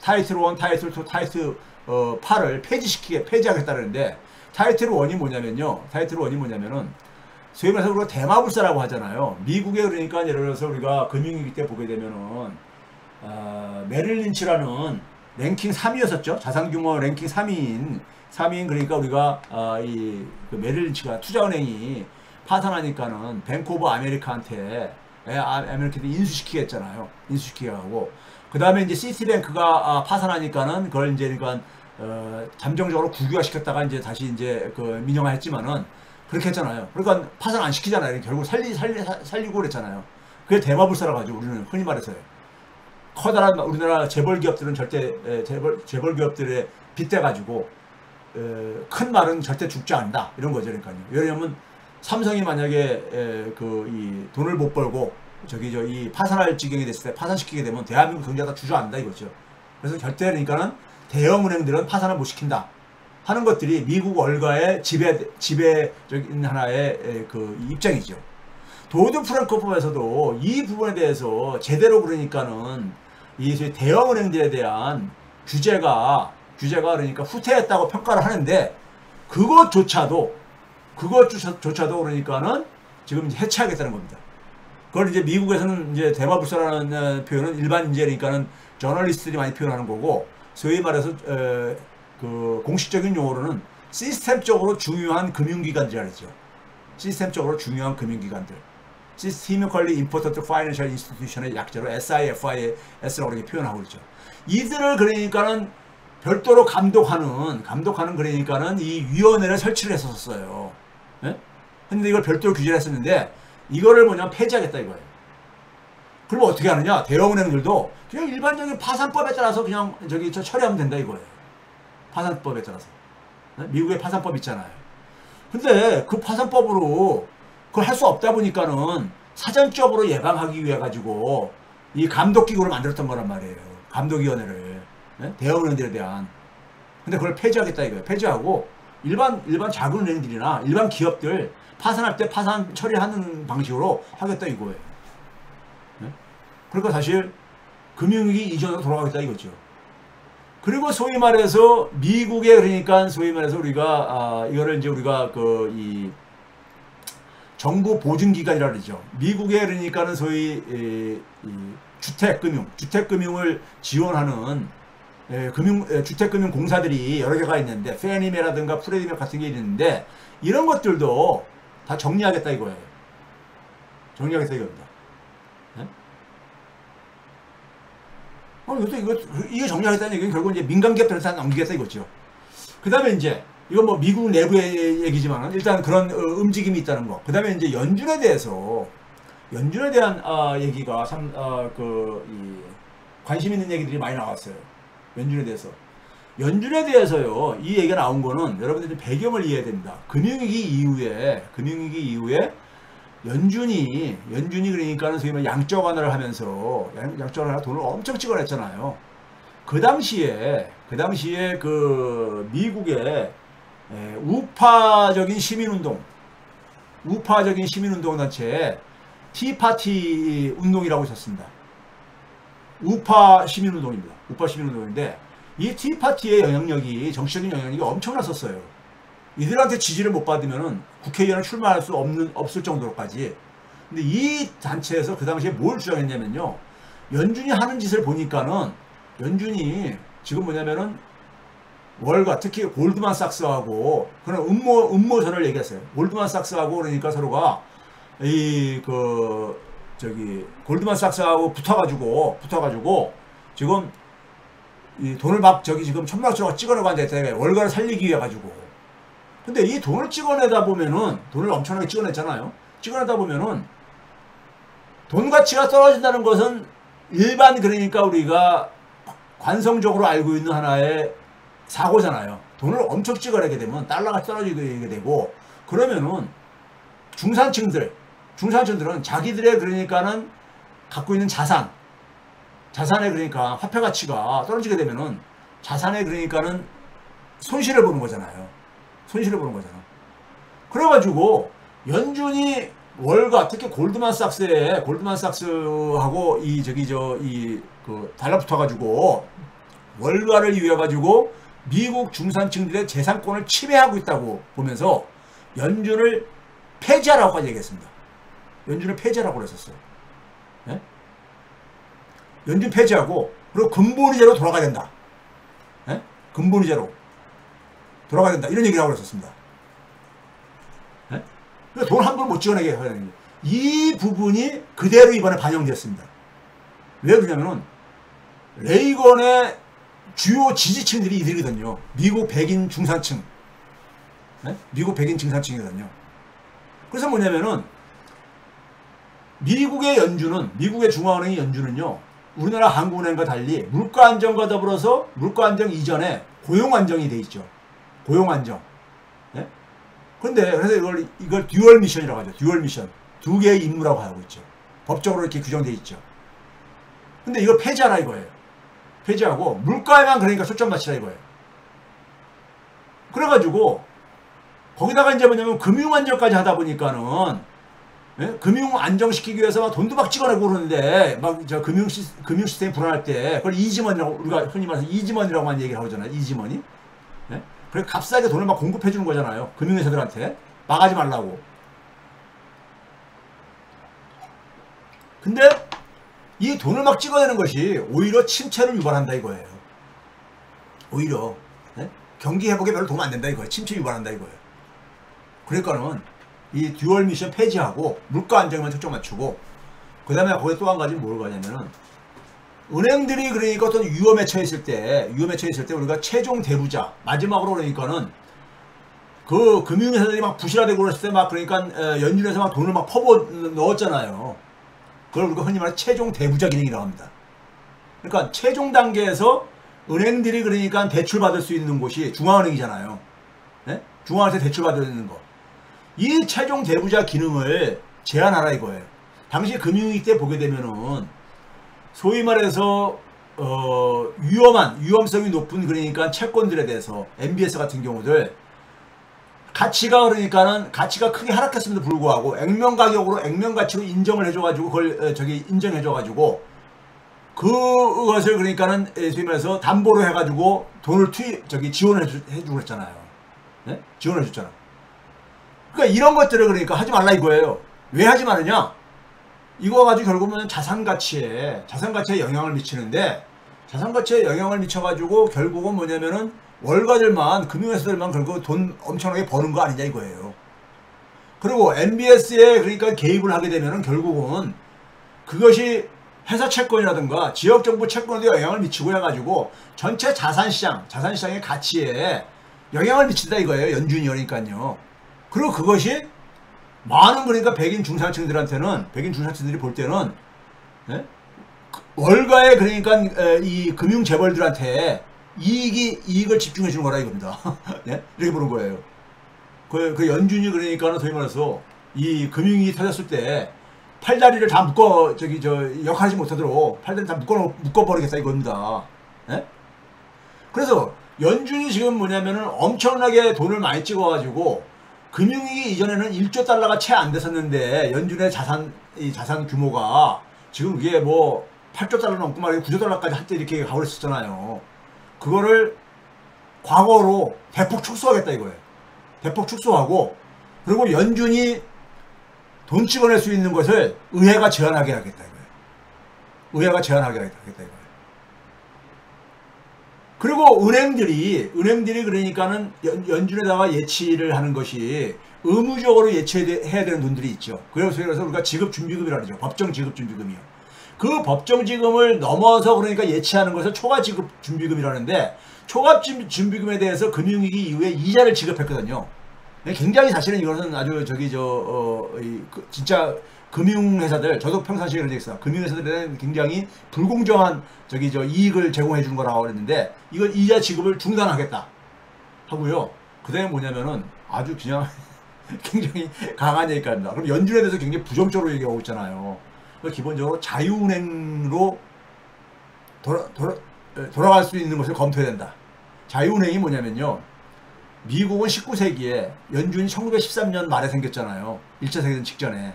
타이틀 1, 타이틀 2, 타이틀 8을 폐지하겠다는데, 타이틀 1이 뭐냐면요. 타이틀 1이 뭐냐면은, 소위 말해서 우리가 대마불사라고 하잖아요. 미국에 그러니까 예를 들어서 우리가 금융위기 때 보게 되면은, 메릴 린치라는 랭킹 3위였었죠. 자산규모 랭킹 3위인 그러니까 우리가, 그 메릴 린치가 투자은행이 파산하니까는 뱅크 오브 아메리카한테 인수시키겠잖아요. 인수시키게 하고, 그 다음에 이제 시티뱅크가 파산하니까는 그걸 이제 그러니까 잠정적으로 국유화 시켰다가 이제 다시 이제 민영화 했지만은 그렇게 했잖아요. 그러니까 파산 안 시키잖아요. 결국 살리고 그랬잖아요. 그게 대마불사라고 하죠. 우리는 흔히 말해서요. 커다란 우리나라 재벌 기업들은 절대 재벌 기업들에 빗대 가지고 큰 말은 절대 죽지 않는다 이런 거죠. 그러니까요. 왜냐하면 삼성이 만약에 이 돈을 못 벌고 이 파산할 지경이 됐을 때 파산시키게 되면 대한민국 경제가 다 주저앉는다 이거죠. 그래서 절대 그러니까는 대형은행들은 파산을 못 시킨다 하는 것들이 미국 월가의 지배적인 하나의 입장이죠. 도드 프랭크 법에서도 이 부분에 대해서 제대로 그러니까는 이 대형은행들에 대한 규제가 그러니까 후퇴했다고 평가를 하는데, 그것조차도 그러니까는 지금 해체하겠다는 겁니다. 그걸 이제 미국에서는 이제 대마불사라는 표현은 일반 이제 그러니까는 저널리스트들이 많이 표현하는 거고, 소위 말해서 공식적인 용어로는 시스템적으로 중요한 금융기관들이라고 하죠. 시스템적으로 중요한 금융기관들. Systemically Important Financial Institution의 약자로 SIFIS라고 이렇게 표현하고 있죠. 이들을 그러니까는 별도로 감독하는 그러니까는 이 위원회를 설치를 했었어요. 예? 근데 이걸 별도로 규제를 했었는데, 이거를 뭐냐면 폐지하겠다 이거예요. 그럼 어떻게 하느냐? 대형은행들도 그냥 일반적인 파산법에 따라서 그냥 처리하면 된다 이거예요. 파산법에 따라서. 미국의 파산법 있잖아요. 근데 그 파산법으로 그걸 할 수 없다 보니까는 사전적으로 예방하기 위해 가지고 이 감독기구를 만들었던 거란 말이에요. 감독위원회를. 네? 대형은행들에 대한. 근데 그걸 폐지하겠다 이거예요. 폐지하고 일반 작은 은행들이나 일반 기업들 파산할 때 파산 처리하는 방식으로 하겠다 이거예요. 네? 그러니까 사실 금융위기 이전으로 돌아가겠다 이거죠. 그리고 소위 말해서 미국에 그러니까 소위 말해서 우리가 이거를 이제 우리가 이 정부 보증기관이라 그러죠. 미국에 그러니까는 소위 주택금융을 지원하는 주택금융 공사들이 여러 개가 있는데 페니메라든가 프레디맥 같은 게 있는데 이런 것들도 다 정리하겠다 이거예요. 정리하겠다 이겁니다. 네? 이거 정리하겠다는 얘기는 결국 이제 민간기업들한테 다 넘기겠다 이거죠. 그 다음에 이제 이건 뭐 미국 내부의 얘기지만 일단 그런 움직임이 있다는 거. 그 다음에 이제 연준에 대한 얘기가 참 관심 있는 얘기들이 많이 나왔어요. 연준에 대해서요. 이 얘기가 나온 거는 여러분들이 배경을 이해해야 됩니다. 금융위기 이후에 연준이 그러니까는 소위 말해 양적 완화를 하면서 양적 완화 돈을 엄청 찍어냈잖아요. 그 당시에 그 미국의 우파적인 시민운동 단체 티파티 운동이라고 있었습니다. 우파 시민운동인데 이 티파티의 영향력이 정치적인 영향력이 엄청났었어요. 이들한테 지지를 못 받으면은 국회의원을 출마할 수 없을 정도로까지. 근데 이 단체에서 그 당시에 뭘 주장했냐면요. 연준이 하는 짓을 보니까는 연준이 지금 뭐냐면은 월가 특히 골드만삭스하고 그런 음모전을 얘기했어요. 골드만삭스하고 그러니까 서로가 골드만삭스하고 붙어가지고 지금 이 돈을 막 지금 천막조각 찍어내고 앉아있다. 월가를 살리기 위해 가지고. 근데 이 돈을 찍어내다 보면은 돈을 엄청나게 찍어냈잖아요. 찍어내다 보면은 돈 가치가 떨어진다는 것은 일반 그러니까 우리가 관성적으로 알고 있는 하나의 사고잖아요. 돈을 엄청 찍어내게 되면 달러가 떨어지게 되고 그러면은 중산층들은 자기들의 그러니까는 갖고 있는 자산의 그러니까 화폐 가치가 떨어지게 되면은 자산의 그러니까는 손실을 보는 거잖아요. 그래가지고 연준이 월가 특히 골드만삭스하고 달라붙어가지고 월가를 위해 가지고 미국 중산층들의 재산권을 침해하고 있다고 보면서 연준을 폐지하라고까지 얘기했습니다. 연준을 폐지하라고 그랬었어요. 네? 연준 폐지하고 그리고 근본이제로 돌아가야 된다. 네? 근본이제로 돌아가야 된다. 이런 얘기를 하고 그랬었습니다. 네? 그러니까 돈 한 번 못 찍어내게 해야 되는 거예요. 이 부분이 그대로 이번에 반영됐습니다. 왜 그러냐면은 레이건의 주요 지지층들이 이들이거든요. 미국 백인 중산층. 네? 미국 백인 중산층이거든요. 그래서 뭐냐면은 미국의 중앙은행의 연준은요. 우리나라 한국은행과 달리 물가 안정과 더불어서 물가 안정 이전에 고용 안정이 돼 있죠. 고용 안정. 네? 그래서 이걸 듀얼 미션이라고 하죠. 듀얼 미션. 두 개의 임무라고 하고 있죠. 법적으로 이렇게 규정돼 있죠. 근데 이걸 폐지하라 이거예요. 폐지하고 물가에만 그러니까 초점 맞추라 이거예요. 그래가지고 거기다가 이제 뭐냐면 금융 안정까지 하다 보니까는 예? 금융 안정시키기 위해서 막 돈도 막 찍어내고 그러는데 막 금융 시스템이 불안할 때 그걸 이지머니라고 우리가 흔히 말해서 이지머니라고만 얘기를 하잖아요. 이지머니. 예? 그래 값싸게 돈을 막 공급해 주는 거잖아요. 금융회사들한테 막하지 말라고. 근데 이 돈을 막 찍어내는 것이 오히려 침체를 유발한다 이거예요. 오히려 네? 경기 회복에 별로 도움 안 된다 이거예요. 침체 유발한다 이거예요. 그러니까는 이 듀얼 미션 폐지하고 물가 안정만 초점 맞추고 그 다음에 거기에 또 한 가지 뭘 가냐면은 은행들이 그러니까 어떤 위험에 처했을 때 우리가 최종 대부자 마지막으로 그러니까는 그 금융회사들이 막 부실화되고 그랬을 때 막 그러니까 연준에서 막 돈을 막 퍼부어 넣었잖아요. 그걸 우리가 흔히 말해 최종 대부자 기능이라고 합니다. 그러니까 최종 단계에서 은행들이 그러니까 대출받을 수 있는 곳이 중앙은행이잖아요. 네? 중앙은행에서 대출받을 수 있는 거. 이 최종 대부자 기능을 제한하라 이거예요. 당시 금융위기 때 보게 되면은 소위 말해서 위험성이 높은 그러니까 채권들에 대해서 MBS 같은 경우들 가치가 그러니까는 가치가 크게 하락했음에도 불구하고 액면가격으로 액면가치로 인정을 해줘가지고 그걸 인정해줘가지고 그것을 그러니까는 소위 말해서 담보로 해가지고 돈을 지원해주고 그랬잖아요. 네? 지원해줬잖아. 그러니까 이런 것들을 그러니까 하지 말라 이거예요. 왜 하지 말느냐? 이거 가지고 결국은 자산가치에 영향을 미치는데, 자산가치에 영향을 미쳐가지고 결국은 뭐냐면은 월가들만, 금융회사들만 결국 돈 엄청나게 버는 거 아니냐 이거예요. 그리고 MBS에 그러니까 개입을 하게 되면은 결국은 그것이 회사 채권이라든가 지역정부 채권에도 영향을 미치고 해가지고 전체 자산시장의 가치에 영향을 미친다 이거예요. 연준이. 그러니까요. 그리고 그것이 많은 그러니까 백인 중산층들이 볼 때는, 네? 월가에 그러니까 이 금융 재벌들한테 이익을 집중해 주는 거라 이겁니다. 네? 이렇게 보는 거예요. 그 연준이 그러니까는 소위 말해서 이 금융이 터졌을 때 팔다리를 다 역할하지 못하도록 팔다리 다 묶어버리겠다 이겁니다. 네? 그래서 연준이 지금 뭐냐면은 엄청나게 돈을 많이 찍어가지고 금융위기 이전에는 1조 달러가 채 안 됐었는데 연준의 자산 규모가 지금 이게 뭐 8조 달러 넘고 말이야 9조 달러까지 한때 이렇게 가고 있었잖아요. 그거를 과거로 대폭 축소하겠다 이거예요. 대폭 축소하고, 그리고 연준이 돈 찍어낼 수 있는 것을 의회가 제한하게 하겠다 이거예요. 의회가 제한하게 하겠다 이거예요. 그리고 은행들이 그러니까는 연준에다가 예치를 하는 것이 의무적으로 예치해야 되는 돈들이 있죠. 그래서 우리가 지급준비금이라고 하죠. 법정 지급준비금이요. 그 법정 지급을 넘어서 그러니까 예치하는 것을 초과 지급준비금이라는데, 초과 준비금에 대해서 금융위기 이후에 이자를 지급했거든요. 굉장히 사실은 이것은 아주 진짜 금융회사들, 저도 평상시에 그런 적 있어요. 금융회사들에는 굉장히 불공정한 이익을 제공해 주는 거라고 그랬는데, 이건 이자 지급을 중단하겠다 하고요. 그 다음에 뭐냐면은 아주 그냥 굉장히 강한 얘기입니다. 그럼 연준에 대해서 굉장히 부정적으로 얘기하고 있잖아요. 기본적으로 자유은행으로 돌아갈 수 있는 것을 검토해야 된다. 자유은행이 뭐냐면요. 미국은 19세기에 연준이 1913년 말에 생겼잖아요. 1차 세계대전 직전에.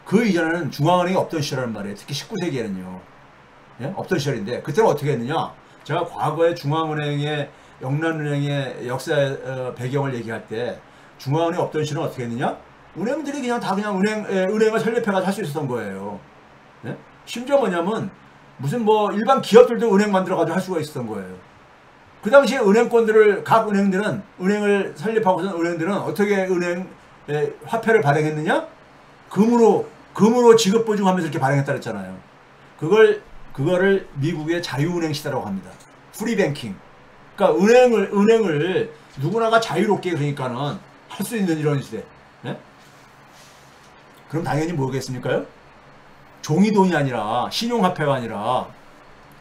그 이전에는 중앙은행이 없던 시절이란 말이에요. 특히 19세기에는요. 예? 없던 시절인데, 그때는 어떻게 했느냐. 제가 과거에 중앙은행의, 영란은행의 역사 배경을 얘기할 때 중앙은행이 없던 시절은 어떻게 했느냐. 은행들이 그냥 은행을 설립해가지고 할 수 있었던 거예요. 예? 심지어 뭐냐면 무슨 일반 기업들도 은행 만들어가지고 할 수가 있었던 거예요. 그 당시에 각 은행을 설립하고선 은행들은 어떻게 화폐를 발행했느냐? 금으로 지급 보증하면서 이렇게 발행했다 그랬잖아요. 그거를 미국의 자유은행 시대라고 합니다. 프리뱅킹. 그러니까 은행을 누구나가 자유롭게 그러니까는 할 수 있는 이런 시대. 예? 그럼 당연히 뭐겠습니까요? 종이돈이 아니라, 신용화폐가 아니라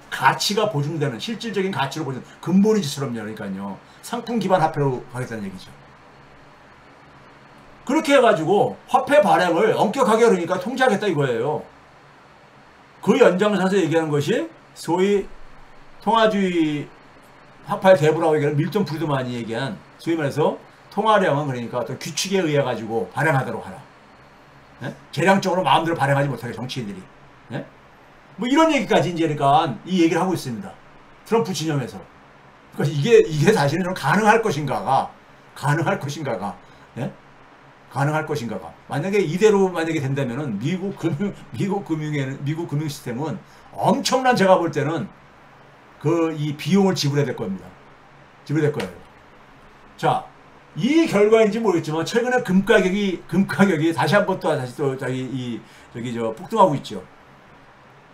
가치가 보증되는, 실질적인 가치로 보증, 근본이 지처럼요. 그러니까요. 상품 기반 화폐로 가겠다는 얘기죠. 그렇게 해가지고 화폐 발행을 엄격하게 그러니까 통제하겠다 이거예요. 그 연장선에서 얘기하는 것이 소위 통화주의 화폐 대부라고 얘기하는 밀턴 프리드만이 얘기한, 소위 말해서 통화량은 그러니까 또 규칙에 의해 가지고 발행하도록 하라. 예? 개량적으로 마음대로 발행하지 못하게 정치인들이. 예? 뭐 이런 얘기까지 이제 그러니까 이 얘기를 하고 있습니다. 트럼프 진영에서. 그러니까 이게 사실은 좀 가능할 것인가가, 예? 가능할 것인가가. 만약에 이대로 된다면은 미국 금융 시스템은 엄청난, 제가 볼 때는 이 비용을 지불해야 될 겁니다. 지불해야 될 거예요. 자, 이 결과인지 모르겠지만 최근에 금 가격이 다시 폭등하고 있죠.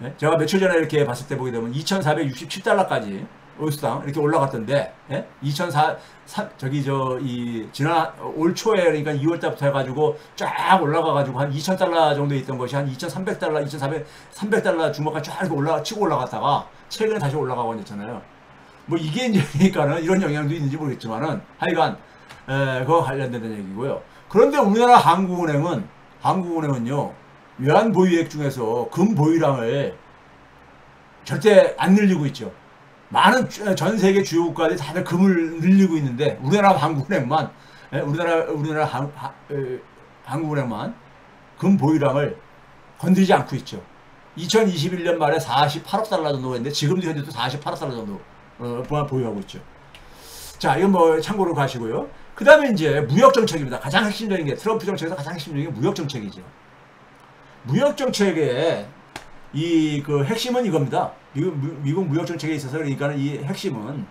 예? 제가 며칠 전에 이렇게 봤을 때 보게 되면 2,467달러까지 온수당 이렇게 올라갔던데, 예? 지난 올 초에, 그러니까 2월 달부터 해가지고 쫙 올라가가지고 한 2,000달러 정도 있던 것이 한 2,300달러, 300달러 주먹까지 쫙 치고 올라갔다가 최근에 다시 올라가고 있잖아요. 뭐 이게 이제 그러니까는 이런 영향도 있는지 모르겠지만은 하여간 그거 관련된 얘기고요. 그런데 우리나라 한국은행은요, 외환 보유액 중에서 금 보유량을 절대 안 늘리고 있죠. 많은 전 세계 주요 국가들이 다들 금을 늘리고 있는데 우리나라 한국은행만 한국은행만 금 보유량을 건드리지 않고 있죠. 2021년 말에 48억 달러 정도 했는데 지금도 현재 또 48억 달러 정도 보유하고 있죠. 자, 이건 뭐 참고로 가시고요. 그 다음에 이제 무역정책입니다. 가장 핵심적인 게 트럼프 정책에서 가장 핵심적인 게 무역정책이죠. 무역정책의 그 핵심은 이겁니다. 미국 무역정책에 있어서 그러니까는 이 핵심은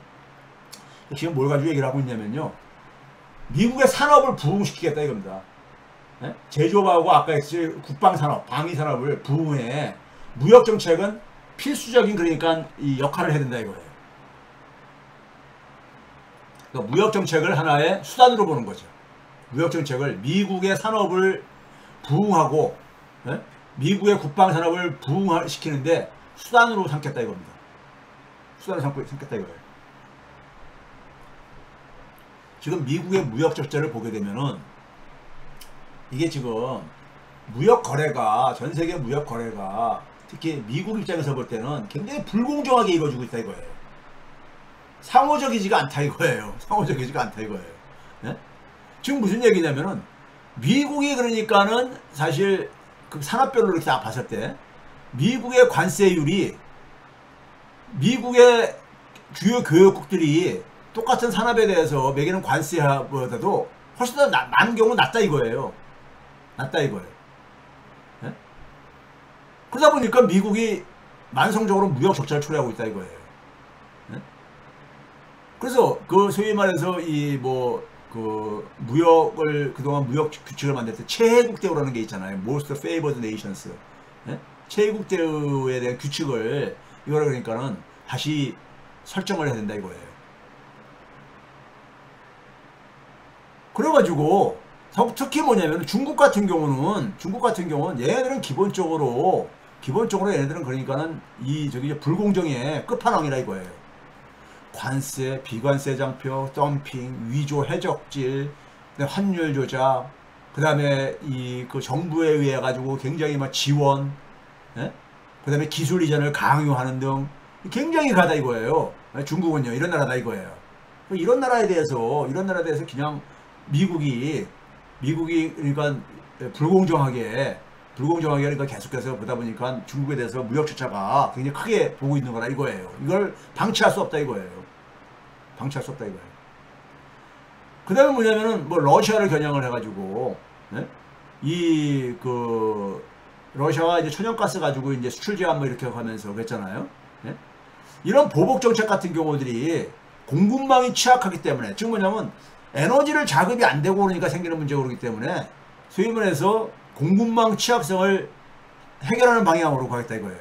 뭘 가지고 얘기를 하고 있냐면요. 미국의 산업을 부흥시키겠다 이겁니다. 네? 제조업하고 아까 했을 국방산업, 방위산업을 부흥해 무역정책은 필수적인 그러니까 이 역할을 해야 된다 이거예요. 그러니까 무역정책을 하나의 수단으로 보는 거죠. 무역정책을 미국의 산업을 부흥하고 네? 미국의 국방산업을 부흥시키는데 수단으로 삼겠다 이겁니다. 수단으로 삼겠다 이거예요. 지금 미국의 무역 적자를 보게 되면은 이게 지금 무역 거래가 전 세계 무역 거래가 특히 미국 입장에서 볼 때는 굉장히 불공정하게 이루어지고 있다 이거예요. 상호적이지가 않다 이거예요. 상호적이지가 않다 이거예요. 네? 지금 무슨 얘기냐면은 미국이 그러니까는 사실 그 산업별로 이렇게 다 봤을 때 미국의 관세율이 미국의 주요 교역국들이 똑같은 산업에 대해서 매기는 관세보다도 훨씬 더 많은 경우는 낮다 이거예요. 낮다 이거예요. 네? 그러다 보니까 미국이 만성적으로 무역 적자를 초래하고 있다 이거예요. 네? 그래서 그 소위 말해서 그 무역을 그동안 무역 규칙을 만들 때 최혜국 대우라는 게 있잖아요. Most Favored Nations. 네? 최혜국 대우에 대한 규칙을 이거를 그러니까는 다시 설정을 해야 된다 이거예요. 그래가지고 특히 뭐냐면 중국 같은 경우는 얘네들은 기본적으로 얘네들은 그러니까는 불공정의 끝판왕이라 이거예요. 관세, 비관세 장표, 덤핑, 위조 해적질, 환율 조작, 그 다음에 그 정부에 의해 가지고 굉장히 막 지원, 예? 그 다음에 기술 이전을 강요하는 등 굉장히 가다 이거예요. 중국은요 이런 나라다 이거예요. 이런 나라에 대해서 그냥 미국이 그러니까 불공정하게 그러니까 계속해서 보다 보니까 중국에 대해서 무역 적자가 굉장히 크게 보고 있는 거다 이거예요. 이걸 방치할 수 없다 이거예요. 방치할 수 없다 이거예요. 그 다음에 뭐냐면은 러시아를 겨냥을 해가지고 러시아가 이제 천연가스 가지고 이제 수출 제한 이렇게 하면서 그랬잖아요. 이런 보복 정책 같은 경우들이 공급망이 취약하기 때문에 지금 뭐냐면 에너지를 자급이 안 되고 그러니까 생기는 문제가 그렇기 때문에 소위 말해서 공급망 취약성을 해결하는 방향으로 가겠다 이거예요.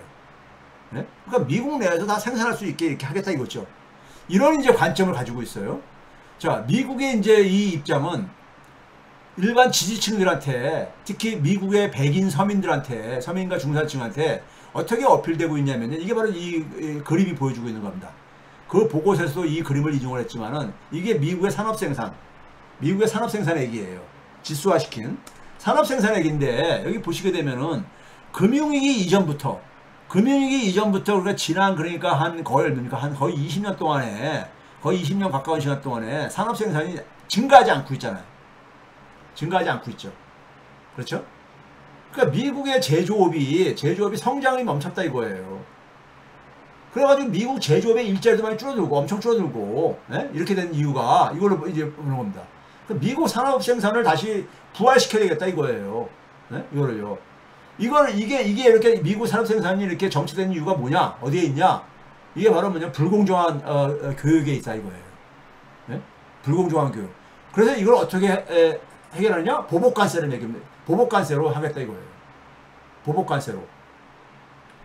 네? 그러니까 미국 내에서 다 생산할 수 있게 이렇게 하겠다 이거죠. 이런 이제 관점을 가지고 있어요. 자, 미국의 이제 이 입장은 일반 지지층들한테 특히 미국의 백인 서민과 중산층한테 어떻게 어필되고 있냐면 이게 바로 이 그림이 보여주고 있는 겁니다. 그 보고서에서도 이 그림을 인용을 했지만은 이게 미국의 산업생산액이에요. 지수화시킨 산업생산액인데 여기 보시게 되면은 금융위기 이전부터 그러니까 지난 그러니까 거의 20년 동안에 거의 20년 가까운 시간 동안에 산업생산이 증가하지 않고 있잖아요. 증가하지 않고 있죠. 그렇죠? 그러니까 미국의 제조업이 성장이 멈췄다 이거예요. 그래가지고 미국 제조업의 일자리도 많이 줄어들고 엄청 줄어들고 이렇게 된 이유가 이걸로 이제 보는 겁니다. 미국 산업 생산을 다시 부활시켜야 되겠다 이거예요. 이거를요. 이게 이렇게 미국 산업 생산이 이렇게 정체된 이유가 뭐냐? 어디에 있냐? 이게 바로 불공정한 교육에 있다 이거예요. 불공정한 교육. 그래서 이걸 어떻게 해결하느냐? 보복관세로 하겠다 이거예요. 보복관세로.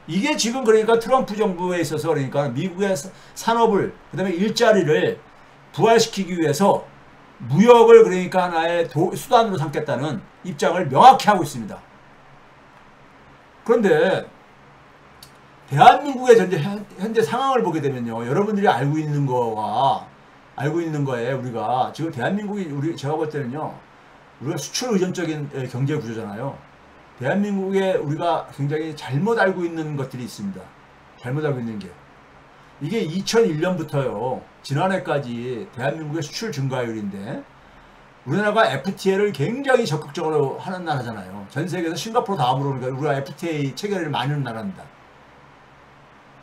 이게 지금 그러니까 트럼프 정부에 있어서 그러니까 미국의 산업을 그다음에 일자리를 부활시키기 위해서 무역을 그러니까 하나의 수단으로 삼겠다는 입장을 명확히 하고 있습니다. 그런데 대한민국의 현재 상황을 보게 되면요, 여러분들이 알고 있는 거에 우리가 지금 대한민국이 제가 볼 때는요, 우리가 수출 의존적인 경제 구조잖아요. 대한민국에 우리가 굉장히 잘못 알고 있는 것들이 있습니다. 잘못 알고 있는 게. 이게 2001년부터요. 지난해까지 대한민국의 수출 증가율인데 우리나라가 FTA를 굉장히 적극적으로 하는 나라잖아요. 전 세계에서 싱가포르 다음으로 우리가 FTA 체결을 많이 하는 나라입니다.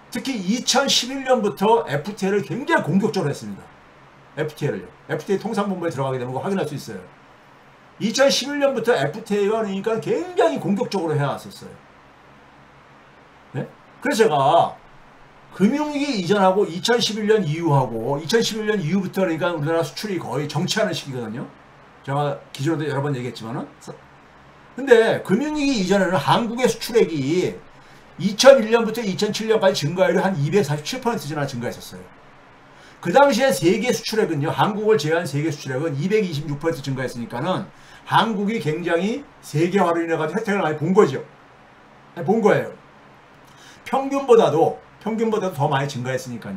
특히 2011년부터 FTA를 굉장히 공격적으로 했습니다. FTA를요. FTA 통상본부에 들어가게 되면 확인할 수 있어요. 2011년부터 FTA가 그러니까 굉장히 공격적으로 해왔었어요. 네? 그래서 제가 금융위기 이전하고 2011년 이후하고 2011년 이후부터 그러니까 우리나라 수출이 거의 정체하는 시기거든요. 제가 기존에도 여러 번 얘기했지만은. 근데 금융위기 이전에는 한국의 수출액이 2001년부터 2007년까지 증가율이 한 247%나 증가했었어요. 그 당시에 세계 수출액은요, 한국을 제외한 세계 수출액은 226% 증가했으니까는 한국이 굉장히 세계화로 인해가지고 혜택을 많이 본 거죠. 본 거예요. 평균보다도 더 많이 증가했으니까요.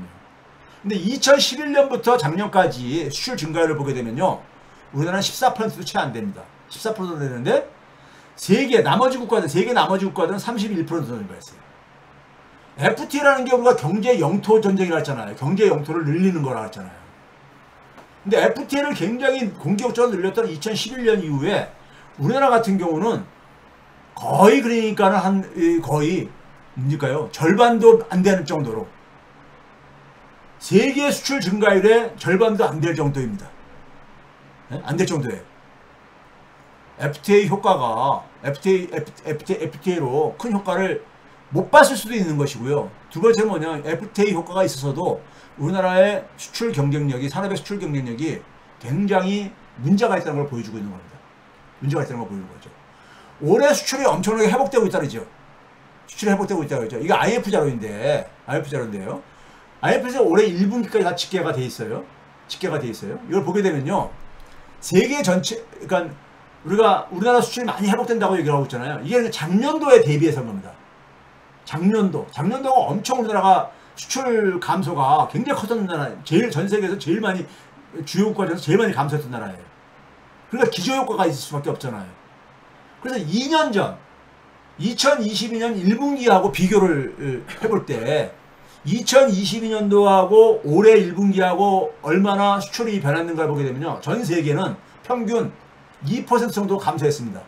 근데 2011년부터 작년까지 수출 증가율을 보게 되면요, 우리나라는 14%도 채 안 됩니다. 14%도 되는데, 세계 나머지 국가들은 31% 증가했어요. FTA라는 게 우리가 경제 영토 전쟁이라 했잖아요. 경제 영토를 늘리는 거라 했잖아요. 근데 FTA를 굉장히 공격적으로 늘렸던 2011년 이후에 우리나라 같은 경우는 거의 그러니까는 거의 뭡니까요? 절반도 안 되는 정도로 세계 수출 증가율의 절반도 안 될 정도입니다. 네? 안 될 정도예요. FTA 효과가 FTA로 큰 효과를 못 봤을 수도 있는 것이고요. 두 번째는 뭐냐, FTA 효과가 있어서도 우리나라의 수출 경쟁력이, 산업의 수출 경쟁력이 굉장히 문제가 있다는 걸 보여주고 있는 겁니다. 문제가 있다는 걸 보여주는 거죠. 올해 수출이 엄청나게 회복되고 있다는 거죠. 수출이 회복되고 있다고 했죠. 이게 IMF 자료인데요. IMF에서 올해 1분기까지 다 집계가 돼 있어요. 이걸 보게 되면요, 세계 전체, 그러니까 우리나라 수출이 많이 회복된다고 얘기를 하고 있잖아요. 이게 작년도에 대비해서 겁니다. 작년도가 엄청 우리나라가 수출 감소가 굉장히 컸던 나라, 전 세계에서 제일 많이, 주요 국가 중에서 제일 많이 감소했던 나라예요. 그러니까 기저효과가 있을 수밖에 없잖아요. 그래서 2년 전, 2022년 1분기하고 비교를 해볼 때, 2022년도하고 올해 1분기하고 얼마나 수출이 변했는가를 보게 되면요, 전 세계는 평균 2% 정도 감소했습니다.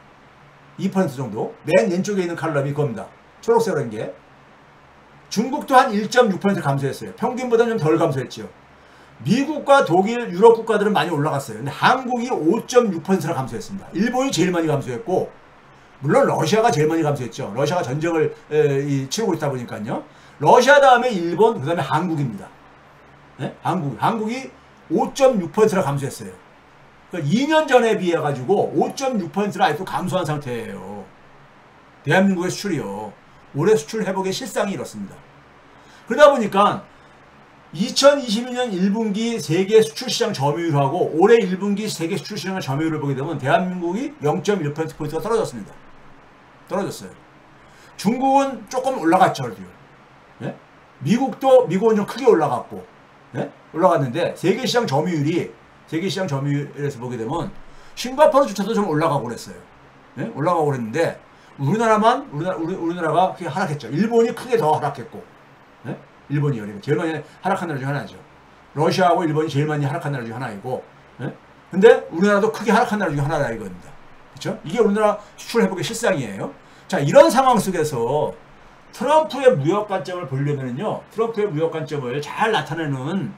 2% 정도. 맨 왼쪽에 있는 칼럼이 이겁니다. 초록색으로 게. 중국도 한 1.6% 감소했어요. 평균보다는 좀 덜 감소했죠. 미국과 독일, 유럽 국가들은 많이 올라갔어요. 근데 한국이 5.6%나 감소했습니다. 일본이 제일 많이 감소했고, 물론 러시아가 제일 많이 감소했죠. 러시아가 전쟁을 치르고 있다 보니까요. 러시아 다음에 일본, 그 다음에 한국입니다. 네? 한국이 5.6%나 감소했어요. 그러니까 2년 전에 비해 가지고 5.6%나 아직도 감소한 상태예요. 대한민국의 수출이요. 올해 수출 회복의 실상이 이렇습니다. 그러다 보니까 2022년 1분기 세계 수출시장 점유율하고 올해 1분기 세계 수출시장 점유율을 보게 되면 대한민국이 0.1%포인트가 떨어졌습니다. 떨어졌어요. 중국은 조금 올라갔죠. 네? 미국은 좀 크게 올라갔고, 네? 올라갔는데 세계시장 점유율에서 보게 되면 싱가포르조차도 좀 올라가고 그랬어요. 네? 올라가고 그랬는데 우리나라가 크게 하락했죠. 일본이 크게 더 하락했고, 네? 일본이요. 그러니까 제일 많이 하락한 나라 중 하나죠. 러시아하고 일본이 제일 많이 하락한 나라 중 하나이고, 네? 근데 우리나라도 크게 하락한 나라 중 하나라 이겁니다. 그렇죠? 이게 우리나라 수출 회복의 실상이에요. 자, 이런 상황 속에서 트럼프의 무역 관점을 보려면요, 트럼프의 무역 관점을 잘 나타내는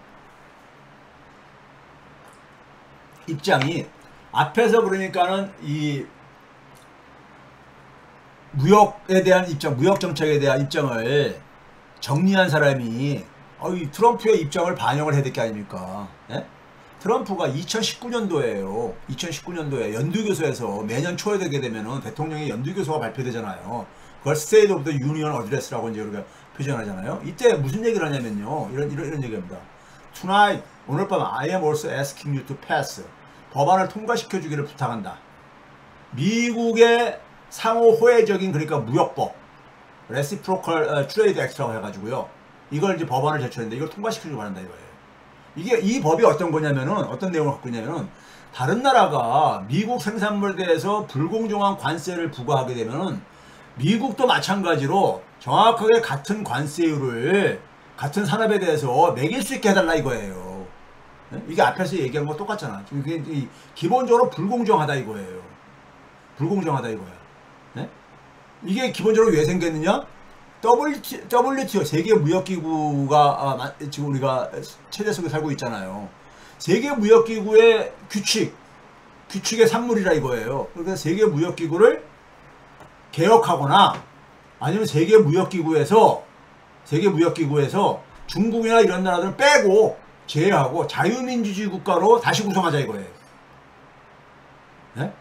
입장이 앞에서 그러니까는 이 무역에 대한 입장, 무역 정책에 대한 입장을 정리한 사람이 이 트럼프의 입장을 반영을 해야 될 게 아닙니까? 예? 트럼프가 2019년도에요. 2019년도에 연두교서에서 매년 초에 되게 되면은 대통령의 연두교서가 발표되잖아요. 그걸 State of the Union Address라고 이제 우리가 표현하잖아요. 이때 무슨 얘기를 하냐면요. 이런 얘기입니다. Tonight, 오늘 밤 I am also asking you to pass. 법안을 통과시켜 주기를 부탁한다. 미국의 상호 호혜적인, 그러니까 무역법, Reciprocal Trade Act라고 해가지고요. 이걸 이제 법안을 제출했는데 이걸 통과시키려고 한다 이거예요. 이 법이 어떤 거냐면은, 어떤 내용을 갖고 있냐면은, 다른 나라가 미국 생산물에 대해서 불공정한 관세를 부과하게 되면은 미국도 마찬가지로 정확하게 같은 관세율을 같은 산업에 대해서 매길 수 있게 해달라 이거예요. 이게 앞에서 얘기한 거 똑같잖아. 이게 기본적으로 불공정하다 이거예요. 불공정하다 이거야. 네? 이게 기본적으로 왜 생겼느냐? WTO 세계무역기구가 지금 우리가 체제 속에 살고 있잖아요. 세계무역기구의 규칙의 산물이라 이거예요. 그러니까 세계무역기구를 개혁하거나 아니면 세계무역기구에서 중국이나 이런 나라들을 빼고 제외하고 자유민주주의 국가로 다시 구성하자 이거예요. 네?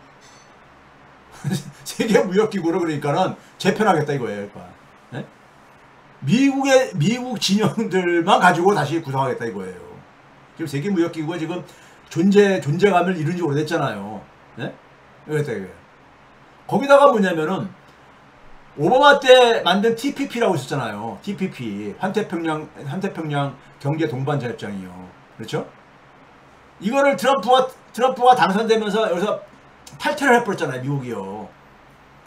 세계무역기구를 그러니까는 재편하겠다 이거예요. 그러니까. 네? 미국 진영들만 가지고 다시 구성하겠다 이거예요. 지금 세계무역기구가 지금 존재감을 이룬 지 오래됐잖아요. 네? 그랬다 이거예요. 거기다가 뭐냐면은 오바마 때 만든 TPP라고 있었잖아요. TPP 환태평양 경제 동반자협정이요. 그렇죠? 이거를 트럼프가 당선되면서 여기서 탈퇴를 해버렸잖아요. 미국이요.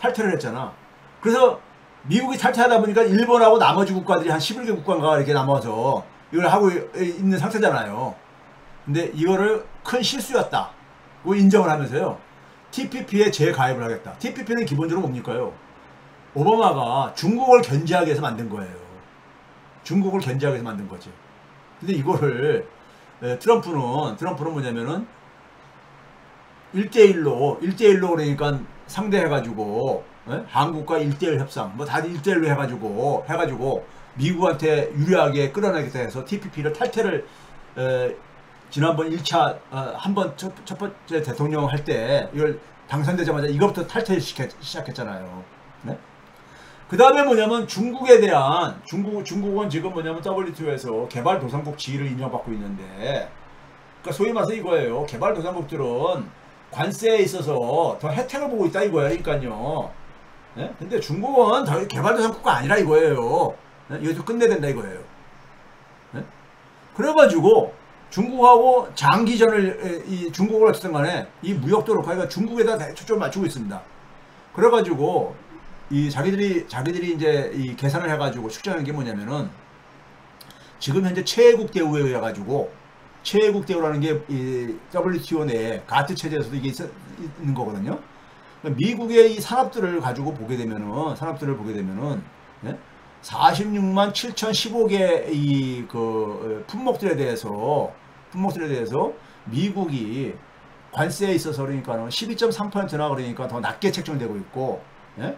탈퇴를 했잖아. 그래서 미국이 탈퇴하다 보니까 일본하고 나머지 국가들이 한 11개 국가가 이렇게 남아서 이걸 하고 있는 상태잖아요. 근데 이거를 큰 실수였다고 인정을 하면서요. TPP에 재가입을 하겠다. TPP는 기본적으로 뭡니까요? 오바마가 중국을 견제하기 위해서 만든 거예요. 중국을 견제하기 위해서 만든 거죠. 근데 이거를 트럼프는 뭐냐면은 1대1로 그러니까 상대해가지고 한국과 1대1 협상 뭐 다들 1대1로 해가지고 미국한테 유리하게 끌어내겠다 해서 TPP를 탈퇴를 지난번 1차 한번 첫 번째 대통령 할 때 이걸 당선되자마자 이것부터 탈퇴를 시작했잖아요. 네? 그 다음에 뭐냐면 중국은 지금 뭐냐면 WTO에서 개발도상국 지위를 인정받고 있는데, 그러니까 소위 말해서 이거예요. 개발도상국들은 관세에 있어서 더 혜택을 보고 있다 이거예요. 그러니까요. 네? 근데 중국은 더 개발도상국가 아니라 이거예요. 네? 이것도 끝내야 된다 이거예요. 네? 그래가지고 중국하고 장기전을 중국을 어쨌든 간에 이 무역도 그렇고 하니까 중국에다 초점을 맞추고 있습니다. 그래가지고 자기들이 이제 이 계산을 해가지고 측정하는 게 뭐냐면은 지금 현재 최애국 대우에 의해 가지고 최애국 대우라는 게 이 WTO 내에 가트 체제에서도 이게 있는 거거든요. 미국의 이 산업들을 보게 되면은 예? 46만 7,015개 이 품목들에 대해서 미국이 관세에 있어서 그러니까는 12.3%나 그러니까 더 낮게 책정되고 있고, 예?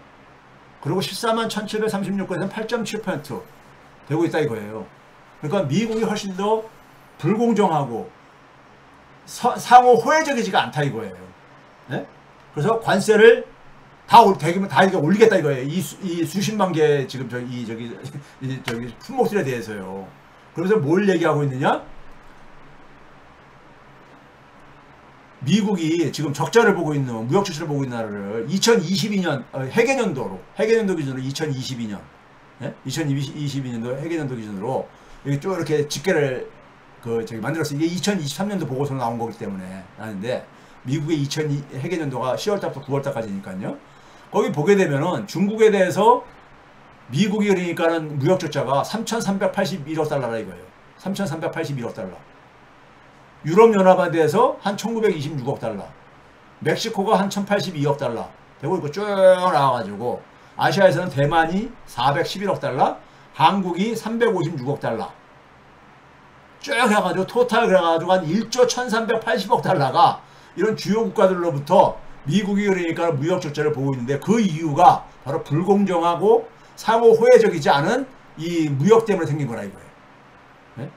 그리고 14만 1,736건에서는 8.7% 되고 있다 이거예요. 그러니까 미국이 훨씬 더 불공정하고 상호 호혜적이지가 않다 이거예요. 네? 그래서 관세를 다 이렇게 올리겠다 이거예요. 이 수십만 개 지금 저기 품목들에 대해서요. 그러면서 뭘 얘기하고 있느냐? 미국이 지금 적자를 보고 있는 무역 추세를 보고 있는 나라를 2022년 해계년도 기준으로 2022년, 예? 2022년도 해계년도 기준으로 여기 쭉 이렇게 집계를 만들었어요. 이게 2023년도 보고서로 나온 거기 때문에 하는데, 미국의 해계년도가 10월달부터 9월달까지니까요. 거기 보게 되면은 중국에 대해서 미국이 그러니까는 무역 적자가 3,381억 달러라 이거예요. 3,381억 달러. 유럽연합에 대해서 한 1,926억 달러, 멕시코가 한 1,082억 달러 되고 있고 쭉 나와가지고 아시아에서는 대만이 411억 달러, 한국이 356억 달러 쭉 해가지고 토탈 그래가지고 한 1조 1,380억 달러가 이런 주요 국가들로부터 미국이 그러니까 무역 적자를 보고 있는데, 그 이유가 바로 불공정하고 상호 호혜적이지 않은 이 무역 때문에 생긴 거라 이거예요. 네?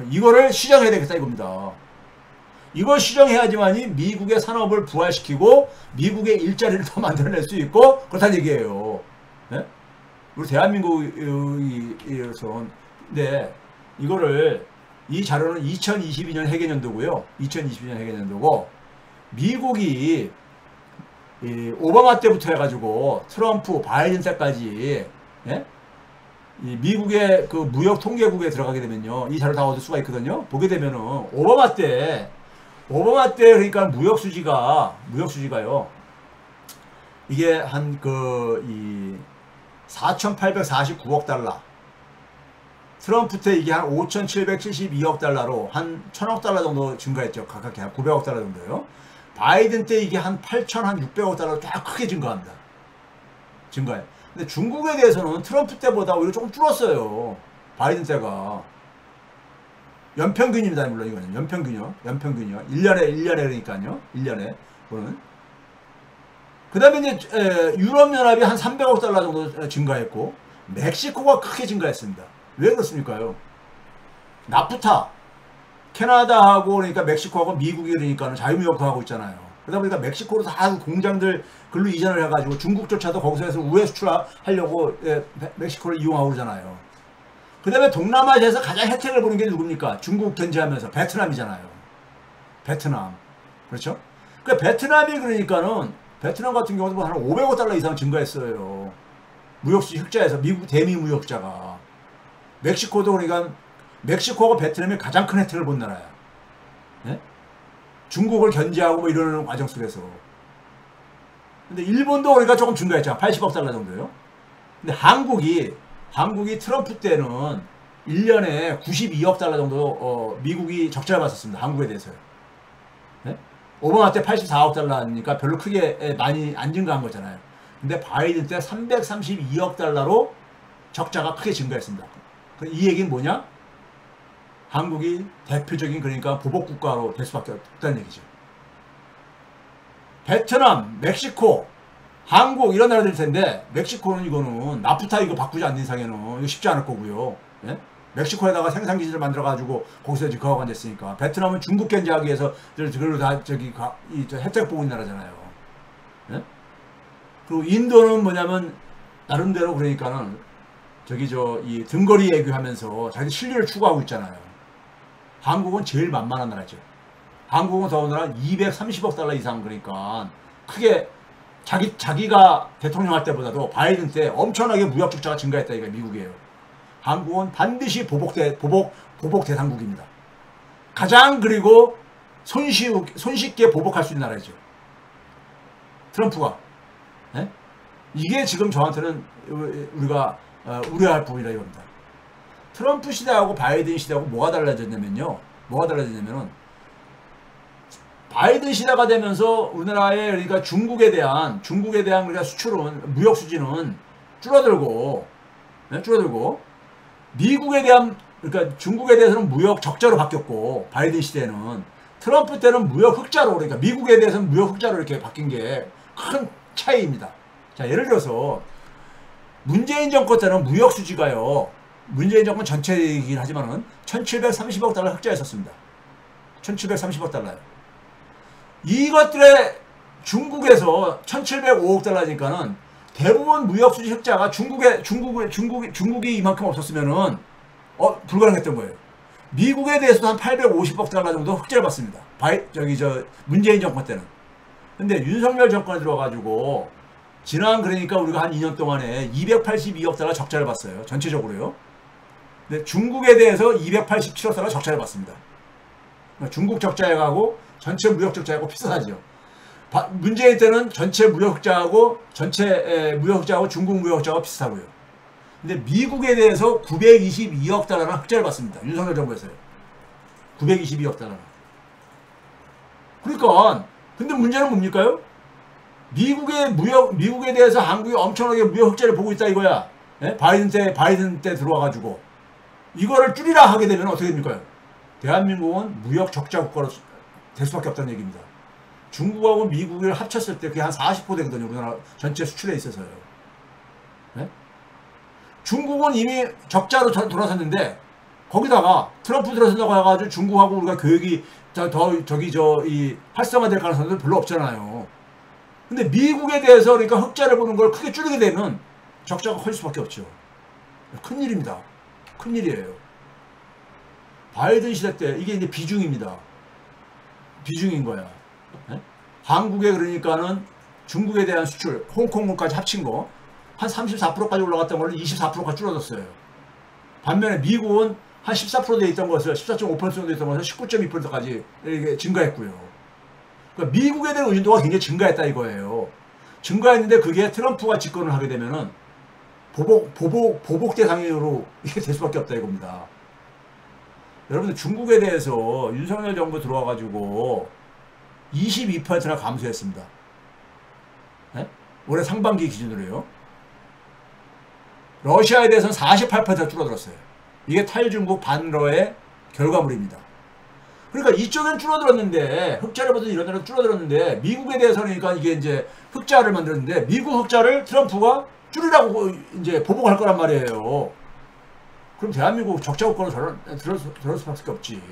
이거를 시정해야 되겠다 이겁니다. 이걸 시정해야지만이 미국의 산업을 부활시키고 미국의 일자리를 더 만들어낼 수 있고 그렇다는 얘기예요. 네? 우리 대한민국에서 근데 이 자료는 2022년 해계년도고요. 2022년 해계년도고, 미국이 오바마 때부터 해가지고 트럼프, 바이든 때까지, 예? 이 미국의 무역 통계국에 들어가게 되면요, 이 자료 다 얻을 수가 있거든요. 보게 되면은 오바마 때 오바마 때 그러니까 무역 수지가요. 이게 한 이 4,849억 달러. 트럼프 때 이게 한 5,772억 달러로 한 1,000억 달러 정도 증가했죠. 각각 한 900억 달러 정도요. 바이든 때 이게 한 8,600억 달러로 쫙 크게 증가합니다. 증가해. 근데 중국에 대해서는 트럼프 때보다 오히려 조금 줄었어요. 바이든 때가. 연평균입니다. 물론 이거는 연평균이요. 1년에 그러니까요. 1년에 보는. 그 다음에 이제 유럽연합이 한 300억 달러 정도 증가했고 멕시코가 크게 증가했습니다. 왜 그렇습니까요? 나프타 캐나다하고 그러니까 멕시코하고 미국이 그러니까 자유무역도 하고 있잖아요. 그러다 보니까 멕시코로 다 공장들 글로 이전을 해가지고 중국조차도 거기서 해서 우회 수출하려고 멕시코를 이용하고 그러잖아요. 그 다음에 동남아시아에서 가장 혜택을 보는 게 누굽니까? 중국 견제하면서 베트남이잖아요. 베트남. 그렇죠? 그 베트남이 그러니까는 베트남 같은 경우도 한 500억 달러 이상 증가했어요. 무역수지 흑자에서 미국 대미 무역자가. 멕시코도 그러니까 멕시코하고 베트남이 가장 큰 혜택을 본 나라야. 네? 중국을 견제하고 뭐 이러는 과정 속에서. 근데 일본도 그러니까 조금 증가했잖아. 80억 달러 정도요. 근데 한국이 트럼프 때는 1년에 92억 달러 정도 미국이 적자를 봤었습니다. 한국에 대해서요. 네? 오바마 때 84억 달러니까 별로 크게 많이 안 증가한 거잖아요. 근데 바이든 때 332억 달러로 적자가 크게 증가했습니다. 이 얘기는 뭐냐? 한국이 대표적인 그러니까 보복국가로 될 수밖에 없다는 얘기죠. 베트남, 멕시코, 한국 이런 나라들일 텐데 멕시코는 이거는 나프타 이거 바꾸지 않는 이상에는 이거 쉽지 않을 거고요. 예? 멕시코에다가 생산기지를 만들어가지고 거기서 이제 거하고 앉았으니까. 베트남은 중국 견제하기 위해서 그걸로 다 혜택 보고 있는 나라잖아요. 예? 그리고 인도는 뭐냐면 나름대로 그러니까는 이 등거리 애교하면서 자기 실리를 추구하고 있잖아요. 한국은 제일 만만한 나라죠. 한국은 더군다나 230억 달러 이상 그러니까 크게 자기가 대통령 할 때보다도 바이든 때 엄청나게 무역 적자가 증가했다 이게 미국이에요. 한국은 반드시 보복 대상국입니다. 가장 그리고 손쉽게 보복할 수 있는 나라죠. 트럼프가. 네? 이게 지금 저한테는 우리가 우려할 부분이라 이겁니다. 트럼프 시대하고 바이든 시대하고 뭐가 달라졌냐면은 바이든 시대가 되면서 우리나라의 그러니까 중국에 대한 그러니까 수출은 무역 수지는 줄어들고 미국에 대한 그러니까 중국에 대해서는 무역 적자로 바뀌었고 바이든 시대는 트럼프 때는 무역 흑자로 그러니까 미국에 대해서는 무역 흑자로 이렇게 바뀐 게 큰 차이입니다. 자, 예를 들어서 문재인 정권 때는 무역 수지가요. 문재인 정권 전체이긴 하지만은 1730억 달러 흑자였었습니다. 1730억 달러요. 이것들의 중국에서 1705억 달러니까는 대부분 무역 수지 흑자가 중국이 이만큼 없었으면은 불가능했던 거예요. 미국에 대해서도 한 850억 달러 정도 흑자를 받습니다. 문재인 정권 때는. 근데 윤석열 정권에 들어가지고 지난 그러니까 우리가 한 2년 동안에 282억 달러 적자를 봤어요. 전체적으로요. 근데 중국에 대해서 287억 달러 적자를 받습니다. 중국 적자액하고 전체 무역 적자하고 비슷하죠. 문재인 때는 전체 무역 흑자하고 중국 무역 흑자하고 비슷하고요. 근데 미국에 대해서 922억 달러나 흑자를 받습니다. 윤석열 정부에서요. 922억 달러나. 그러니까 근데 문제는 뭡니까요? 미국에 대해서 한국이 엄청나게 무역 흑자를 보고 있다 이거야. 예? 바이든 때 들어와가지고 이거를 줄이라 하게 되면 어떻게 됩니까? 대한민국은 무역 적자 국가로 될 수밖에 없다는 얘기입니다. 중국하고 미국을 합쳤을 때 그게 한 40% 되거든요. 우리나라 전체 수출에 있어서요. 예? 중국은 이미 적자로 돌아섰는데 거기다가 트럼프 들어선다고 해가지고 중국하고 우리가 교역이 이 활성화될 가능성도 별로 없잖아요. 근데 미국에 대해서 그러니까 흑자를 보는 걸 크게 줄이게 되면 적자가 커질 수밖에 없죠. 큰일입니다. 큰일이에요. 바이든 시대 때 이게 이제 비중입니다. 비중인 거야. 네? 한국에 그러니까는 중국에 대한 수출, 홍콩까지 합친 거 한 34%까지 올라갔던 걸로 24%까지 줄어들었어요. 반면에 미국은 한 14%돼 있던 것을 14.5% 정도 있던 것을 19.2%까지 이렇게 증가했고요. 그러니까 미국에 대한 의존도가 굉장히 증가했다 이거예요. 증가했는데 그게 트럼프가 집권을 하게 되면은 보복 대상으로 이게 될 수밖에 없다 이겁니다. 여러분들 중국에 대해서 윤석열 정부 들어와가지고 22%나 감소했습니다. 네? 올해 상반기 기준으로요. 러시아에 대해서는 48%가 줄어들었어요. 이게 탈중국 반러의 결과물입니다. 그러니까 이쪽은 줄어들었는데 흑자를 보든 이런 데는 줄어들었는데 미국에 대해서는 그러니까 이게 이제 흑자를 만들었는데 미국 흑자를 트럼프가 줄이라고 이제 보복할 거란 말이에요. 그럼 대한민국 적자 국가로 들어설 수밖에 없지.